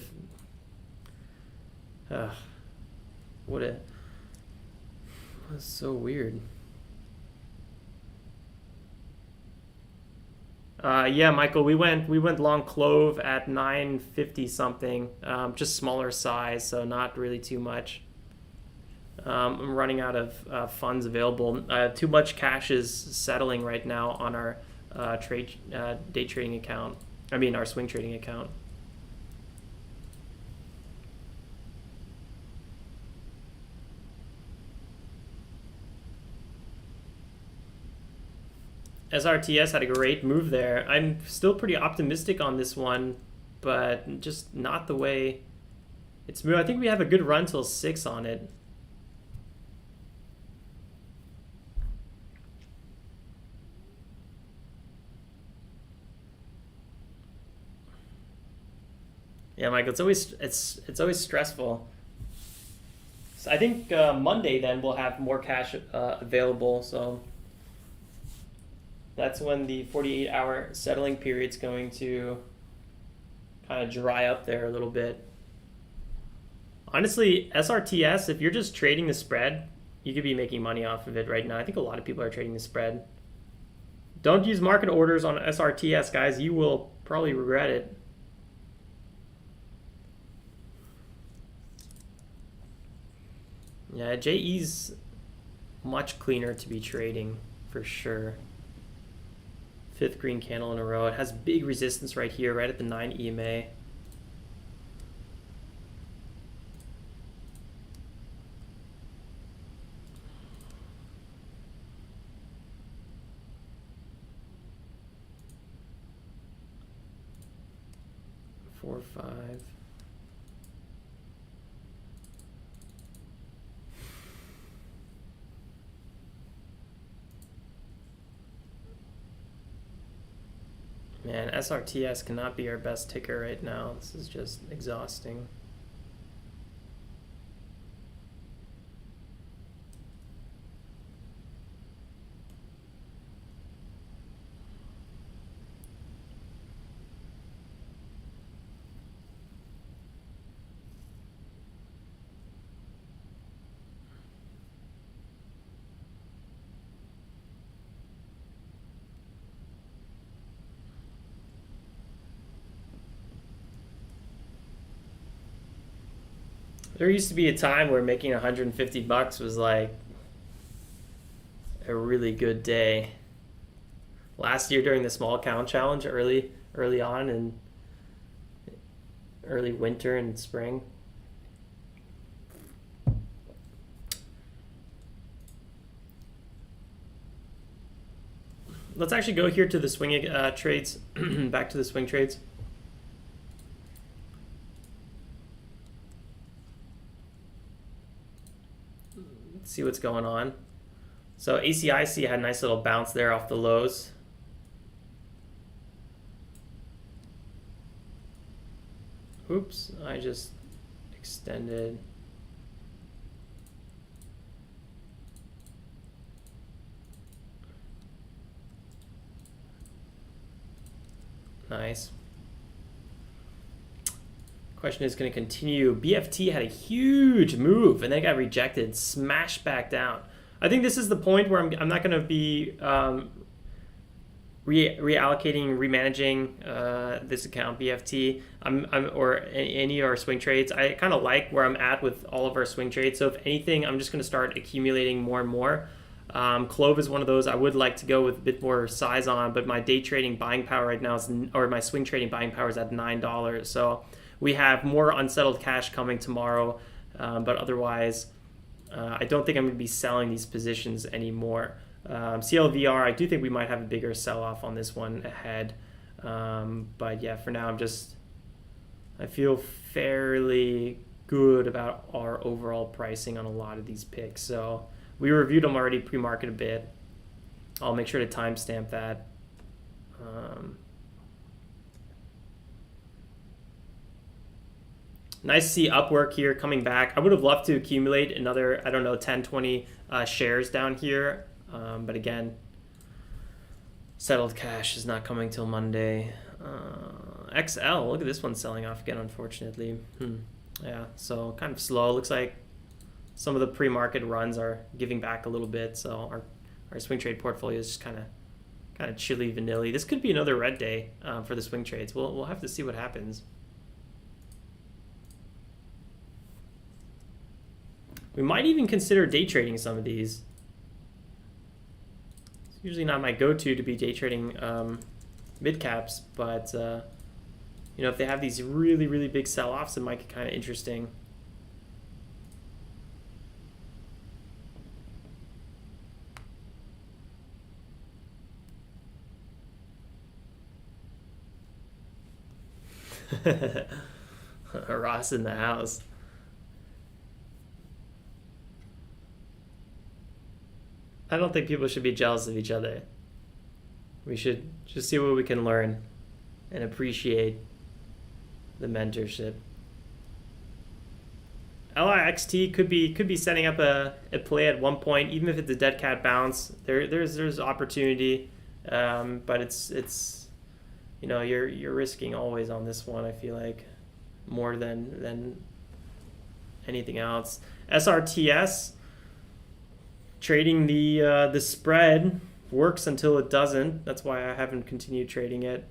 Speaker 1: what a... That's so weird. Yeah, Michael, we went long clove at 950 something. Just smaller size, so not really too much. I'm running out of funds available. Too much cash is settling right now on our day trading account. I mean, our swing trading account. SRTS had a great move there. I'm still pretty optimistic on this one, but just not the way it's moved. I think we have a good run till 6 on it. Yeah, Michael, it's always stressful. So I think Monday then we'll have more cash available. So that's when the 48-hour settling period's going to kind of dry up there a little bit. Honestly, SRTS, if you're just trading the spread, you could be making money off of it right now. I think a lot of people are trading the spread. Don't use market orders on SRTS, guys. You will probably regret it. Yeah, JE's much cleaner to be trading for sure. 5th green candle in a row. It has big resistance right here, right at the 9 EMA. Four, 5. Man, SRTS cannot be our best ticker right now. This is just exhausting. There used to be a time where making 150 bucks was like a really good day. Last year during the small account challenge, early on in early winter and spring. Let's actually go here to the swing trades, back to the swing trades. Let's see what's going on. So ACIC had a nice little bounce there off the lows. Oops, I just extended. Nice. Question is going to continue. BFT had a huge move and then got rejected, smashed back down. I think this is the point where I'm not going to be reallocating, remanaging this account BFT. Or any of our swing trades. I kind of like where I'm at with all of our swing trades. So if anything, I'm just going to start accumulating more and more. Clove is one of those I would like to go with a bit more size on, but my day trading buying power right now is, or my swing trading buying power is at $9. So we have more unsettled cash coming tomorrow, but otherwise, I don't think I'm going to be selling these positions anymore. CLVR, I do think we might have a bigger sell-off on this one ahead, but yeah, for now I feel fairly good about our overall pricing on a lot of these picks. So we reviewed them already pre-market a bit. I'll make sure to timestamp that. Nice to see Upwork here coming back. I would have loved to accumulate another, I don't know, 10, 20 shares down here. But again, settled cash is not coming till Monday. XL, look at this one selling off again, unfortunately. Yeah, so kind of slow. Looks like some of the pre-market runs are giving back a little bit. So our swing trade portfolio is just kind of chilly vanilla. This could be another red day for the swing trades. We'll have to see what happens. We might even consider day trading some of these. It's usually not my go-to to be day trading mid caps, but you know, if they have these really, really big sell-offs, it might get kind of interesting. Ross in the house. I don't think people should be jealous of each other. We should just see what we can learn and appreciate the mentorship. LIXT could be setting up a play at one point, even if it's a dead cat bounce. There's opportunity, but it's you know, you're risking always on this one. I feel like more than anything else. SRTS. Trading the spread works until it doesn't. That's why I haven't continued trading it.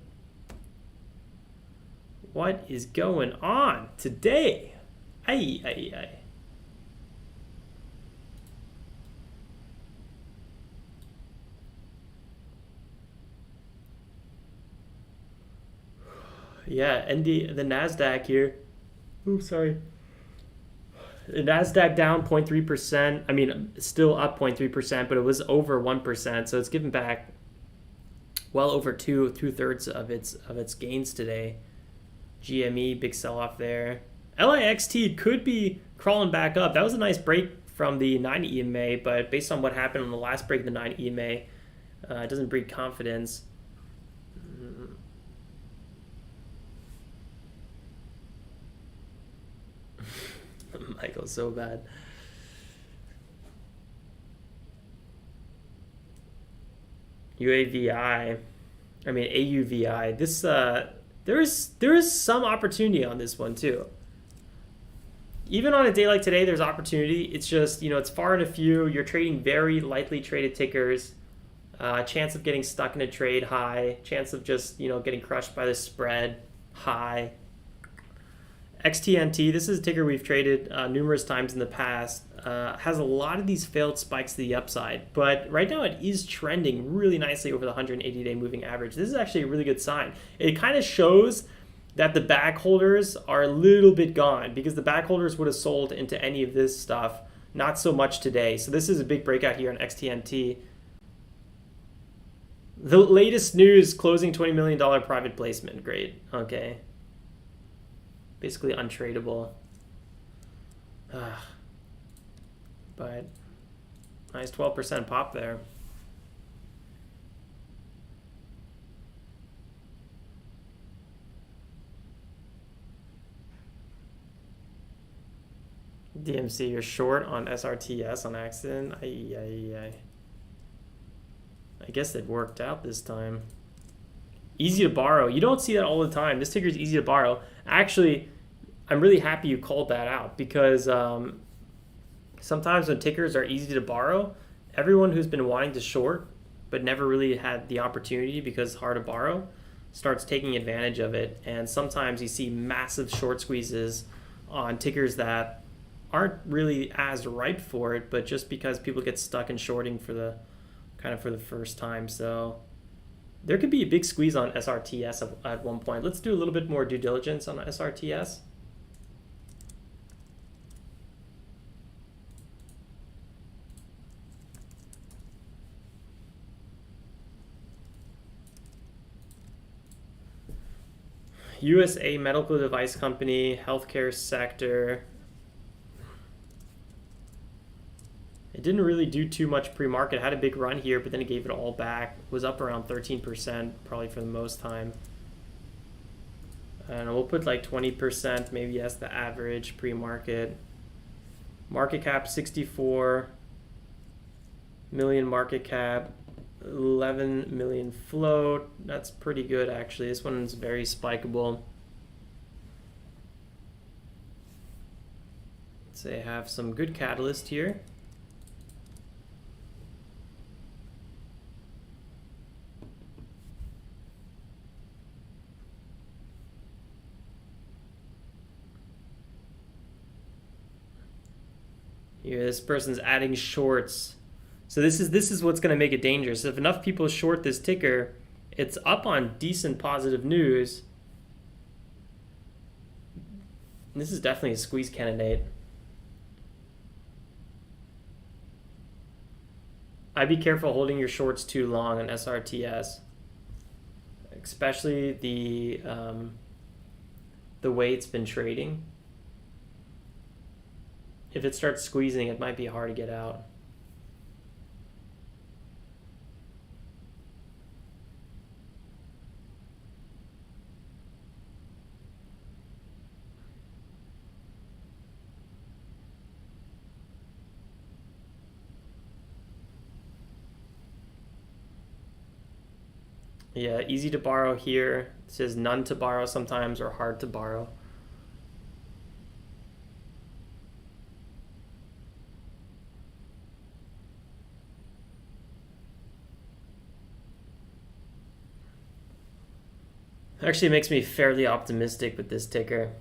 Speaker 1: What is going on today? Ay. Yeah, and the NASDAQ here. Oops, sorry. The NASDAQ down 0.3%. I mean, still up 0.3%, but it was over 1%. So it's given back well over two-thirds of its gains today. GME, big sell-off there. LIXT could be crawling back up. That was a nice break from the 9 EMA, but based on what happened on the last break of the 9 EMA, it doesn't breed confidence. Michael's so bad. AUVI. This there is some opportunity on this one too. Even on a day like today, there's opportunity. It's just, you know, it's far and a few. You're trading very lightly traded tickers. Chance of getting stuck in a trade high. Chance of just, you know, getting crushed by the spread high. XTNT, this is a ticker we've traded numerous times in the past, has a lot of these failed spikes to the upside, but right now it is trending really nicely over the 180-day moving average. This is actually a really good sign. It kind of shows that the back holders are a little bit gone, because the back holders would have sold into any of this stuff, not so much today. So this is a big breakout here on XTNT. The latest news, closing $20 million private placement. Great. Okay. Basically untradeable. But nice 12% pop there. DMC, you're short on SRTS on accident. I guess it worked out this time. Easy to borrow. You don't see that all the time. This ticker is easy to borrow. Actually, I'm really happy you called that out, because sometimes when tickers are easy to borrow, everyone who's been wanting to short but never really had the opportunity because it's hard to borrow starts taking advantage of it. And sometimes you see massive short squeezes on tickers that aren't really as ripe for it, but just because people get stuck in shorting for the first time. So there could be a big squeeze on SRTS at one point. Let's do a little bit more due diligence on SRTS. USA medical device company, healthcare sector. It didn't really do too much pre-market. Had a big run here, but then it gave it all back. Was up around 13%, probably for the most time. And we'll put like 20%, maybe as the average pre-market. Market cap 64 million market cap, 11 million float. That's pretty good actually. This one's very spikeable. So they have some good catalyst here. Here, this person's adding shorts. So this is what's going to make it dangerous. If enough people short this ticker, it's up on decent positive news. And this is definitely a squeeze candidate. I'd be careful holding your shorts too long on SRTS, especially the way it's been trading. If it starts squeezing, it might be hard to get out. Yeah, easy to borrow here. It says none to borrow sometimes, or hard to borrow. Actually makes me fairly optimistic with this ticker.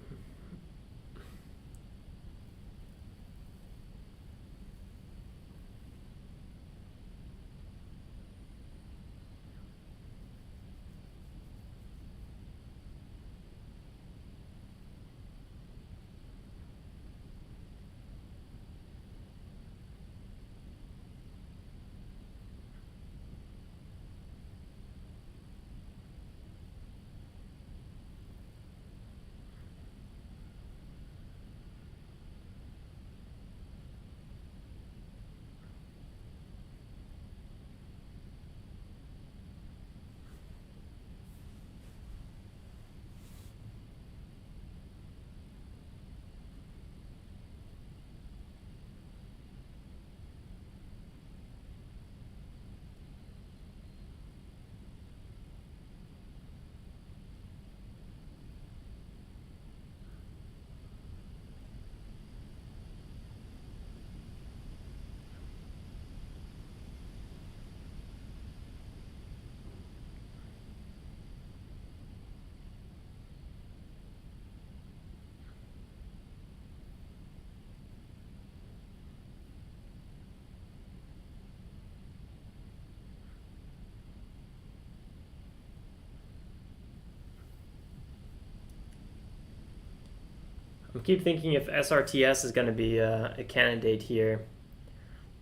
Speaker 1: keep thinking if SRTS is going to be a candidate here,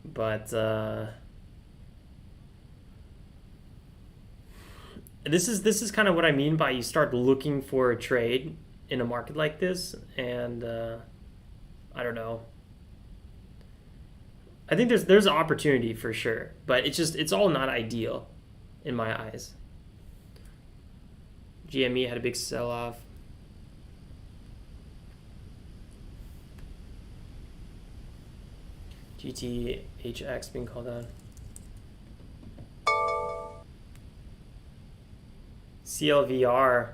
Speaker 1: but this is kind of what I mean by you start looking for a trade in a market like this, and I don't know. I think there's opportunity for sure, but it's all not ideal in my eyes. GME had a big sell-off. GTHX being called out. CLVR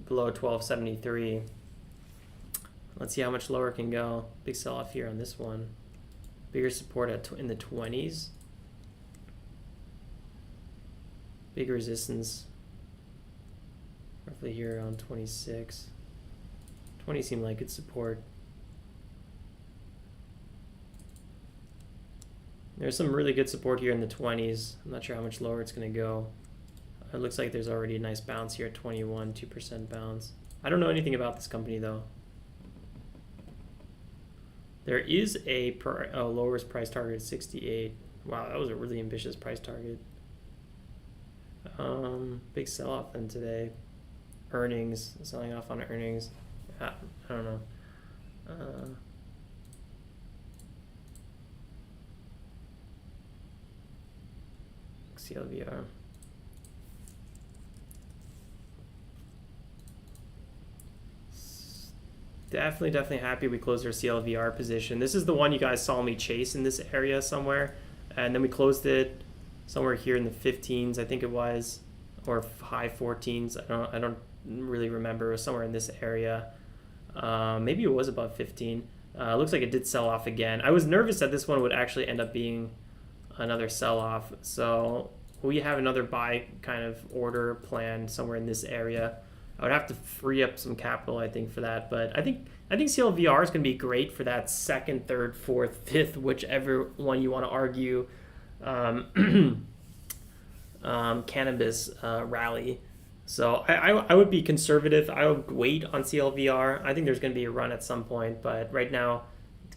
Speaker 1: below 1273. Let's see how much lower it can go. Big sell-off here on this one. Bigger support in the 20s. Big resistance roughly here around 26. 20 seemed like good support. There's some really good support here in the 20s. I'm not sure how much lower it's going to go. It looks like there's already a nice bounce here at 21, 2% bounce. I don't know anything about this company though. There is a lowest price target at 68. Wow, that was a really ambitious price target. Big sell-off then today. Earnings, selling off on earnings. I don't know. CLVR. Definitely happy we closed our CLVR position. This is the one you guys saw me chase in this area somewhere, and then we closed it somewhere here in the 15s, I think it was, or high 14s. I don't really remember. It was somewhere in this area. Maybe it was above 15. Looks like it did sell off again. I was nervous that this one would actually end up being another sell-off. So we have another buy kind of order planned somewhere in this area. I would have to free up some capital, I think, for that. But I think CLVR is going to be great for that second, third, fourth, fifth, whichever one you want to argue, cannabis rally. So I would be conservative. I would wait on CLVR. I think there's going to be a run at some point, but right now,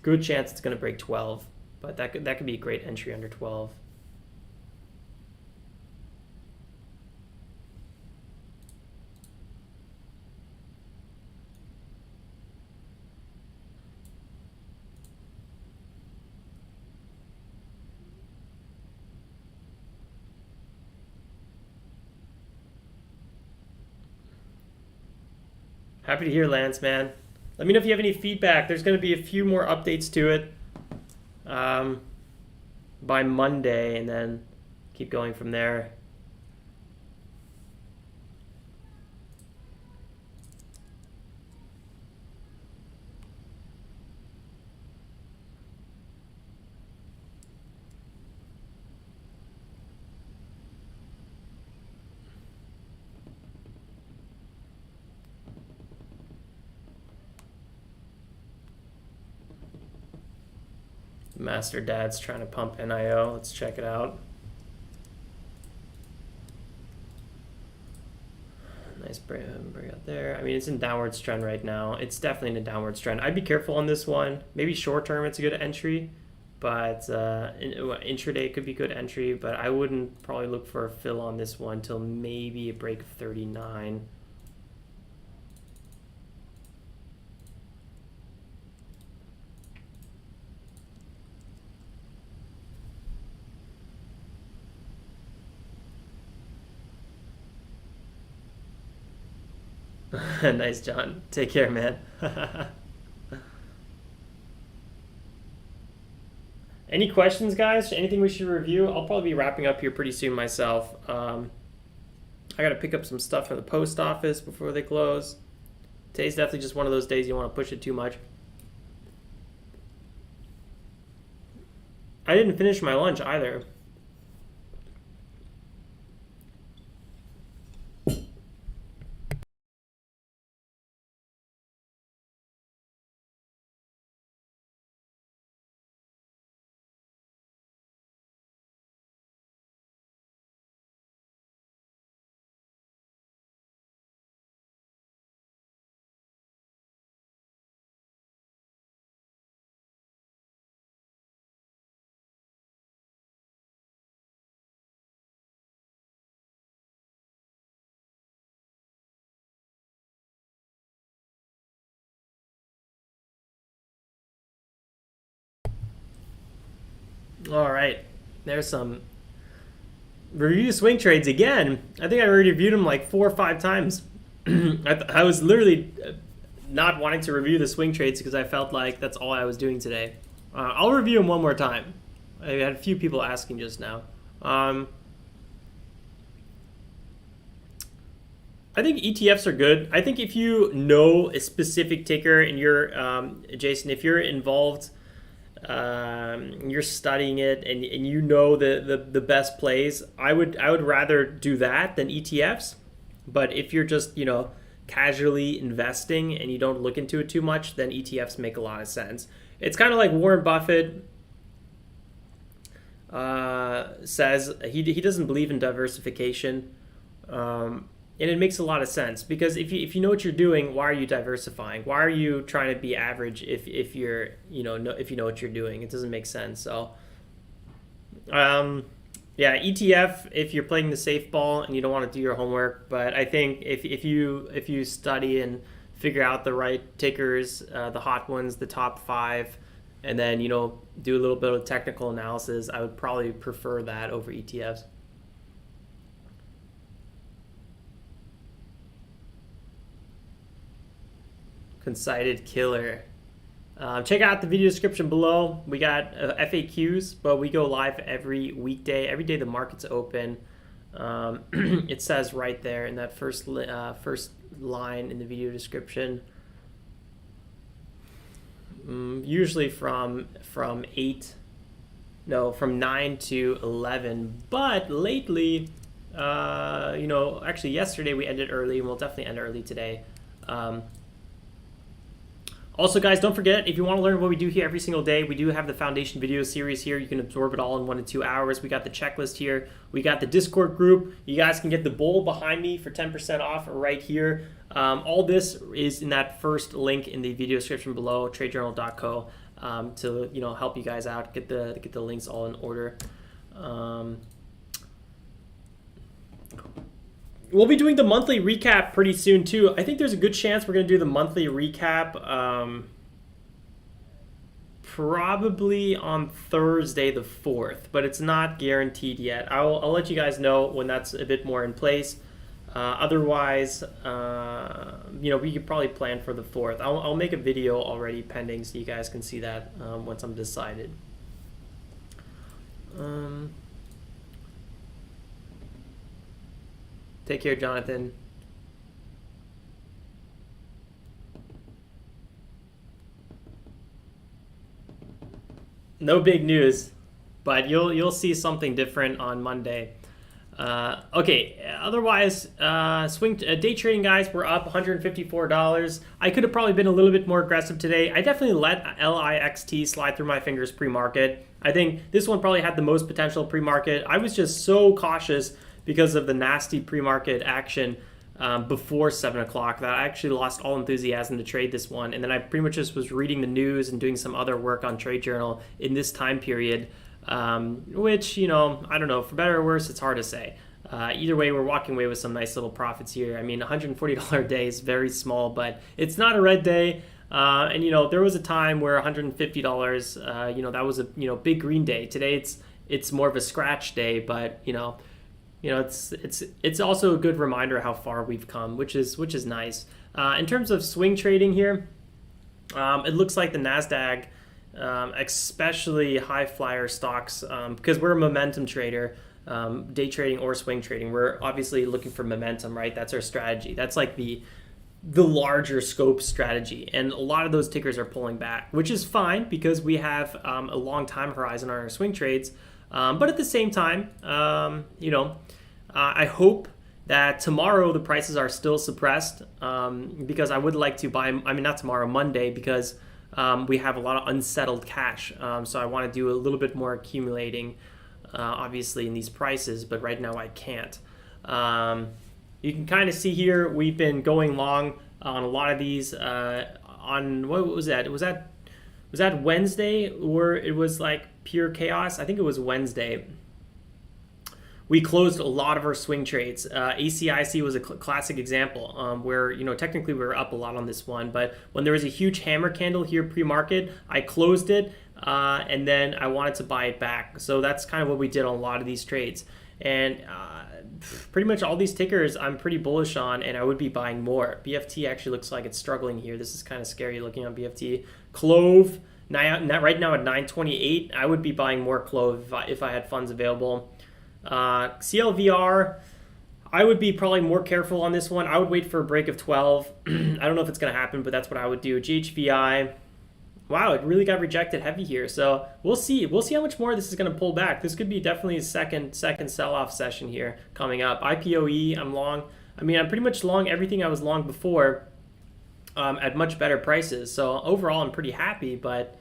Speaker 1: good chance it's going to break 12. But that could be a great entry under 12. Happy to hear, Lance, man. Let me know if you have any feedback. There's going to be a few more updates to it by Monday, and then keep going from there. Master Dad's trying to pump NIO. Let's check it out. Nice break out there. I mean, it's in downwards trend right now. It's definitely in a downwards trend. I'd be careful on this one. Maybe short term it's a good entry, but intraday could be good entry, but I wouldn't probably look for a fill on this one till maybe a break of 39. Nice, John. Take care, man. Any questions, guys? Anything we should review? I'll probably be wrapping up here pretty soon myself. I got to pick up some stuff from the post office before they close. Today's definitely just one of those days you want to push it too much. I didn't finish my lunch either. All right, there's some review swing trades again. I think I already reviewed them like 4 or 5 times. I was literally not wanting to review the swing trades because I felt like that's all I was doing today. I'll review them one more time. I had a few people asking just now. I think ETFs are good. I think if you know a specific ticker and you're, Jason, if you're involved, you're studying it and you know the best plays, I would rather do that than ETFs. But if you're just, casually investing and you don't look into it too much, then ETFs make a lot of sense. It's kind of like Warren Buffett says he doesn't believe in diversification. And it makes a lot of sense because if you know what you're doing, why are you diversifying? Why are you trying to be average if you're if you know what you're doing? It doesn't make sense. So yeah, ETF if you're playing the safe ball and you don't want to do your homework. But I think if you study and figure out the right tickers, the hot ones, the top 5, and then do a little bit of technical analysis, I would probably prefer that over ETFs. Concited killer. Check out the video description below. We got FAQs, but we go live every weekday. Every day the market's open. It says right there in that first line in the video description. Usually from 9 to 11. But lately, actually yesterday we ended early, and we'll definitely end early today. Also, guys, don't forget, if you want to learn what we do here every single day, we do have the foundation video series here. You can absorb it all in 1 to 2 hours. We got the checklist here. We got the Discord group. You guys can get the bowl behind me for 10% off right here. All this is in that first link in the video description below, tradejournal.co, to help you guys out, get the links all in order. We'll be doing the monthly recap pretty soon too. I think there's a good chance we're going to do the monthly recap probably on Thursday the 4th, but it's not guaranteed yet. I'll let you guys know when that's a bit more in place. Otherwise, we could probably plan for the 4th. I'll make a video already pending so you guys can see that once I'm decided. Take care, Jonathan. No big news, but you'll see something different on Monday. Okay. Otherwise, day trading, guys, we're up $154. I could have probably been a little bit more aggressive today. I definitely let LIXT slide through my fingers pre-market. I think this one probably had the most potential pre-market. I was just so cautious because of the nasty pre-market action before 7 o'clock that I actually lost all enthusiasm to trade this one. And then I pretty much just was reading the news and doing some other work on Trade Journal in this time period, which, I don't know, for better or worse, it's hard to say. Either way, we're walking away with some nice little profits here. I mean, $140 a day is very small, but it's not a red day. And, there was a time where $150, that was a, big green day. Today, it's more of a scratch day, but, it's also a good reminder how far we've come, which is nice. In terms of swing trading here, it looks like the NASDAQ, especially high flyer stocks, because we're a momentum trader, day trading or swing trading, we're obviously looking for momentum, right? That's our strategy. That's like the larger scope strategy, and a lot of those tickers are pulling back, which is fine because we have a long time horizon on our swing trades. But at the same time, I hope that tomorrow the prices are still suppressed because I would like to buy, not tomorrow, Monday, because we have a lot of unsettled cash. So I want to do a little bit more accumulating, obviously, in these prices, but right now I can't. You can kind of see here, we've been going long on a lot of these on, what was that? Was that Wednesday, or it was like pure chaos? I think it was Wednesday. we closed a lot of our swing trades. ACIC was a classic example where, you know, technically we were up a lot on this one, but when there was a huge hammer candle here pre-market, I closed it and then I wanted to buy it back. So that's kind of what we did on a lot of these trades. And pretty much all these tickers I'm pretty bullish on, and I would be buying more. BFT actually looks like it's struggling here. This is kind of scary looking on BFT. Clove, right now at 928, I would be buying more Clove if I had funds available. CLVR, I would be probably more careful on this one. I would wait for a break of 12. I don't know if it's going to happen, but that's what I would do. GHVI, wow, it really got rejected heavy here. So we'll see. We'll see how much more this is going to pull back. This could be definitely a second sell-off session here coming up. IPOE, I'm long. I mean, I'm pretty much long everything I was long before at much better prices. So overall, I'm pretty happy, but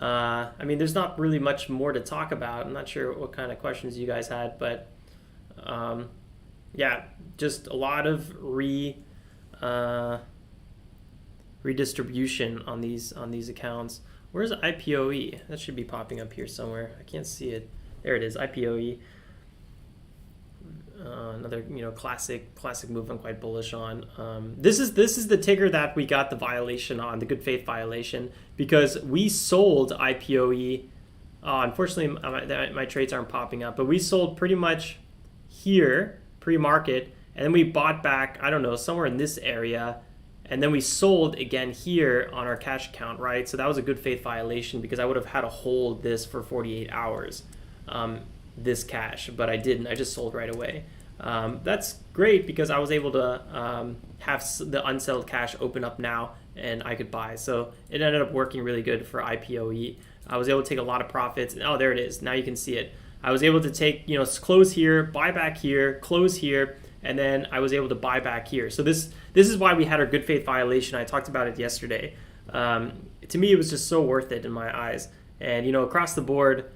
Speaker 1: I mean, there's not really much more to talk about. I'm not sure what kind of questions you guys had, but yeah, just a lot of redistribution on these accounts. Where's IPOE? That should be popping up here somewhere. I can't see it. There it is, IPOE. Another, you know, classic move I'm quite bullish on. This is the ticker that we got the violation on, the good faith violation, because we sold IPOE. Unfortunately, my trades aren't popping up, but we sold pretty much here pre-market, and then we bought back, I don't know, somewhere in this area, and then we sold again here on our cash account, right? So that was a good faith violation because I would have had to hold this for 48 hours. This cash, but I didn't. I just sold right away. That's great because I was able to have the unsettled cash open up now and I could buy. So it ended up working really good for IPOE. I was able to take a lot of profits. Oh, there it is. Now you can see it. I was able to take, you know, close here, buy back here, close here, and then I was able to buy back here. So this is why we had our good faith violation. I talked about it yesterday. To me, it was just so worth it in my eyes. And, you know, across the board,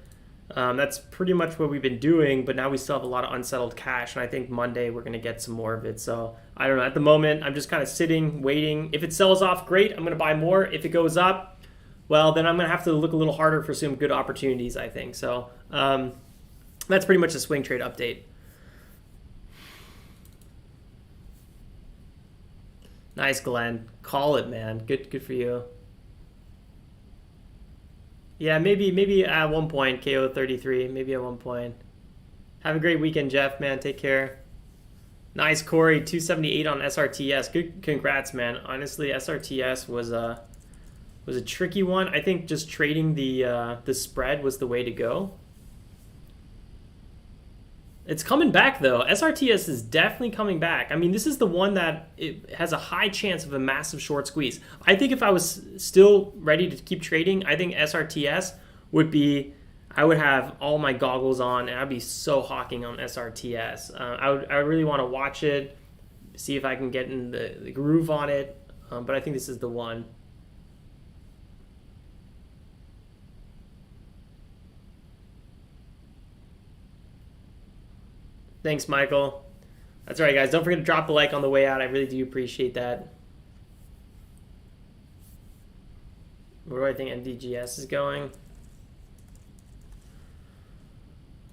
Speaker 1: that's pretty much what we've been doing, but now we still have a lot of unsettled cash, and I think Monday we're going to get some more of it. So I don't know. At the moment, I'm just kind of sitting, waiting. If it sells off, great. I'm going to buy more. If it goes up, well, then I'm going to have to look a little harder for some good opportunities, I think. So that's pretty much a swing trade update. Nice, Glenn. Call it, man. Good for you. Yeah, maybe at one point, KO33, maybe at one point. Have a great weekend, Jeff, man. Take care. Nice, Corey. 278 on SRTS. Good, congrats, man. Honestly, SRTS was a tricky one. I think just trading the spread was the way to go. It's coming back, though. SRTS is definitely coming back. I mean, this is the one that it has a high chance of a massive short squeeze. I think if I was still ready to keep trading, I think SRTS would be, I would have all my goggles on, and I'd be so hawking on SRTS. I really want to watch it, see if I can get in the groove on it, but I think this is the one. Thanks, Michael. That's all right, guys. Don't forget to drop a like on the way out. I really do appreciate that. Where do I think NDGS is going?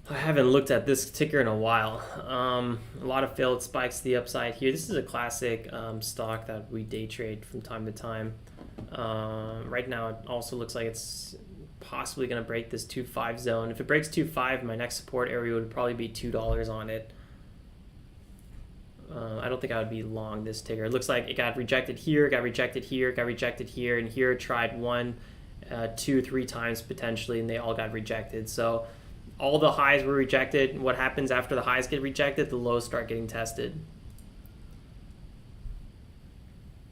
Speaker 1: I haven't looked at this ticker in a while. A lot of failed spikes to the upside here. This is a classic stock that we day trade from time to time. Right now, it also looks like it's possibly going to break this 2.5 zone. If it breaks 2.5, my next support area would probably be $2 on it. I don't think I would be long this ticker. It looks like it got rejected here, got rejected here, got rejected here, and here tried 1, 2, 3 times potentially, and they all got rejected. So all the highs were rejected. What happens after the highs get rejected? The lows start getting tested.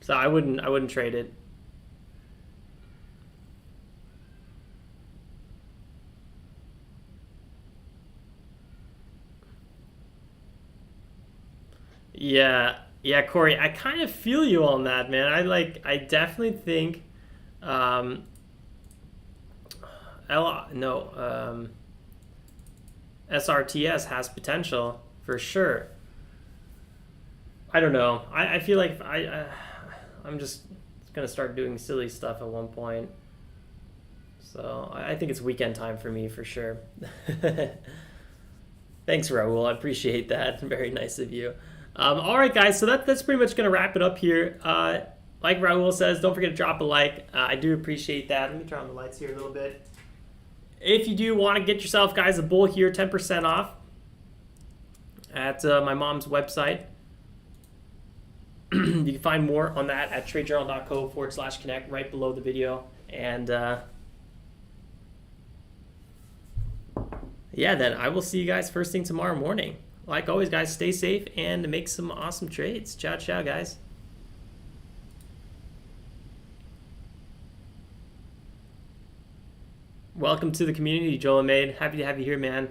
Speaker 1: So I wouldn't trade it. Yeah, Corey, I kind of feel you on that, man. I definitely think, SRTS has potential for sure. I don't know. I feel like I'm just gonna start doing silly stuff at one point. So I think it's weekend time for me for sure. Thanks, Raul. I appreciate that. Very nice of you. All right, guys. So that's pretty much going to wrap it up here. Like Raul says, don't forget to drop a like. I do appreciate that. Let me turn on the lights here a little bit. If you do want to get yourself, guys, a bull here, 10% off at my mom's website. You can find more on that at tradejournal.co/connect right below the video. And yeah, then I will see you guys first thing tomorrow morning. Like always, guys, stay safe and make some awesome trades. Ciao, ciao, guys. Welcome to the community, Joel Maid. Happy to have you here, man.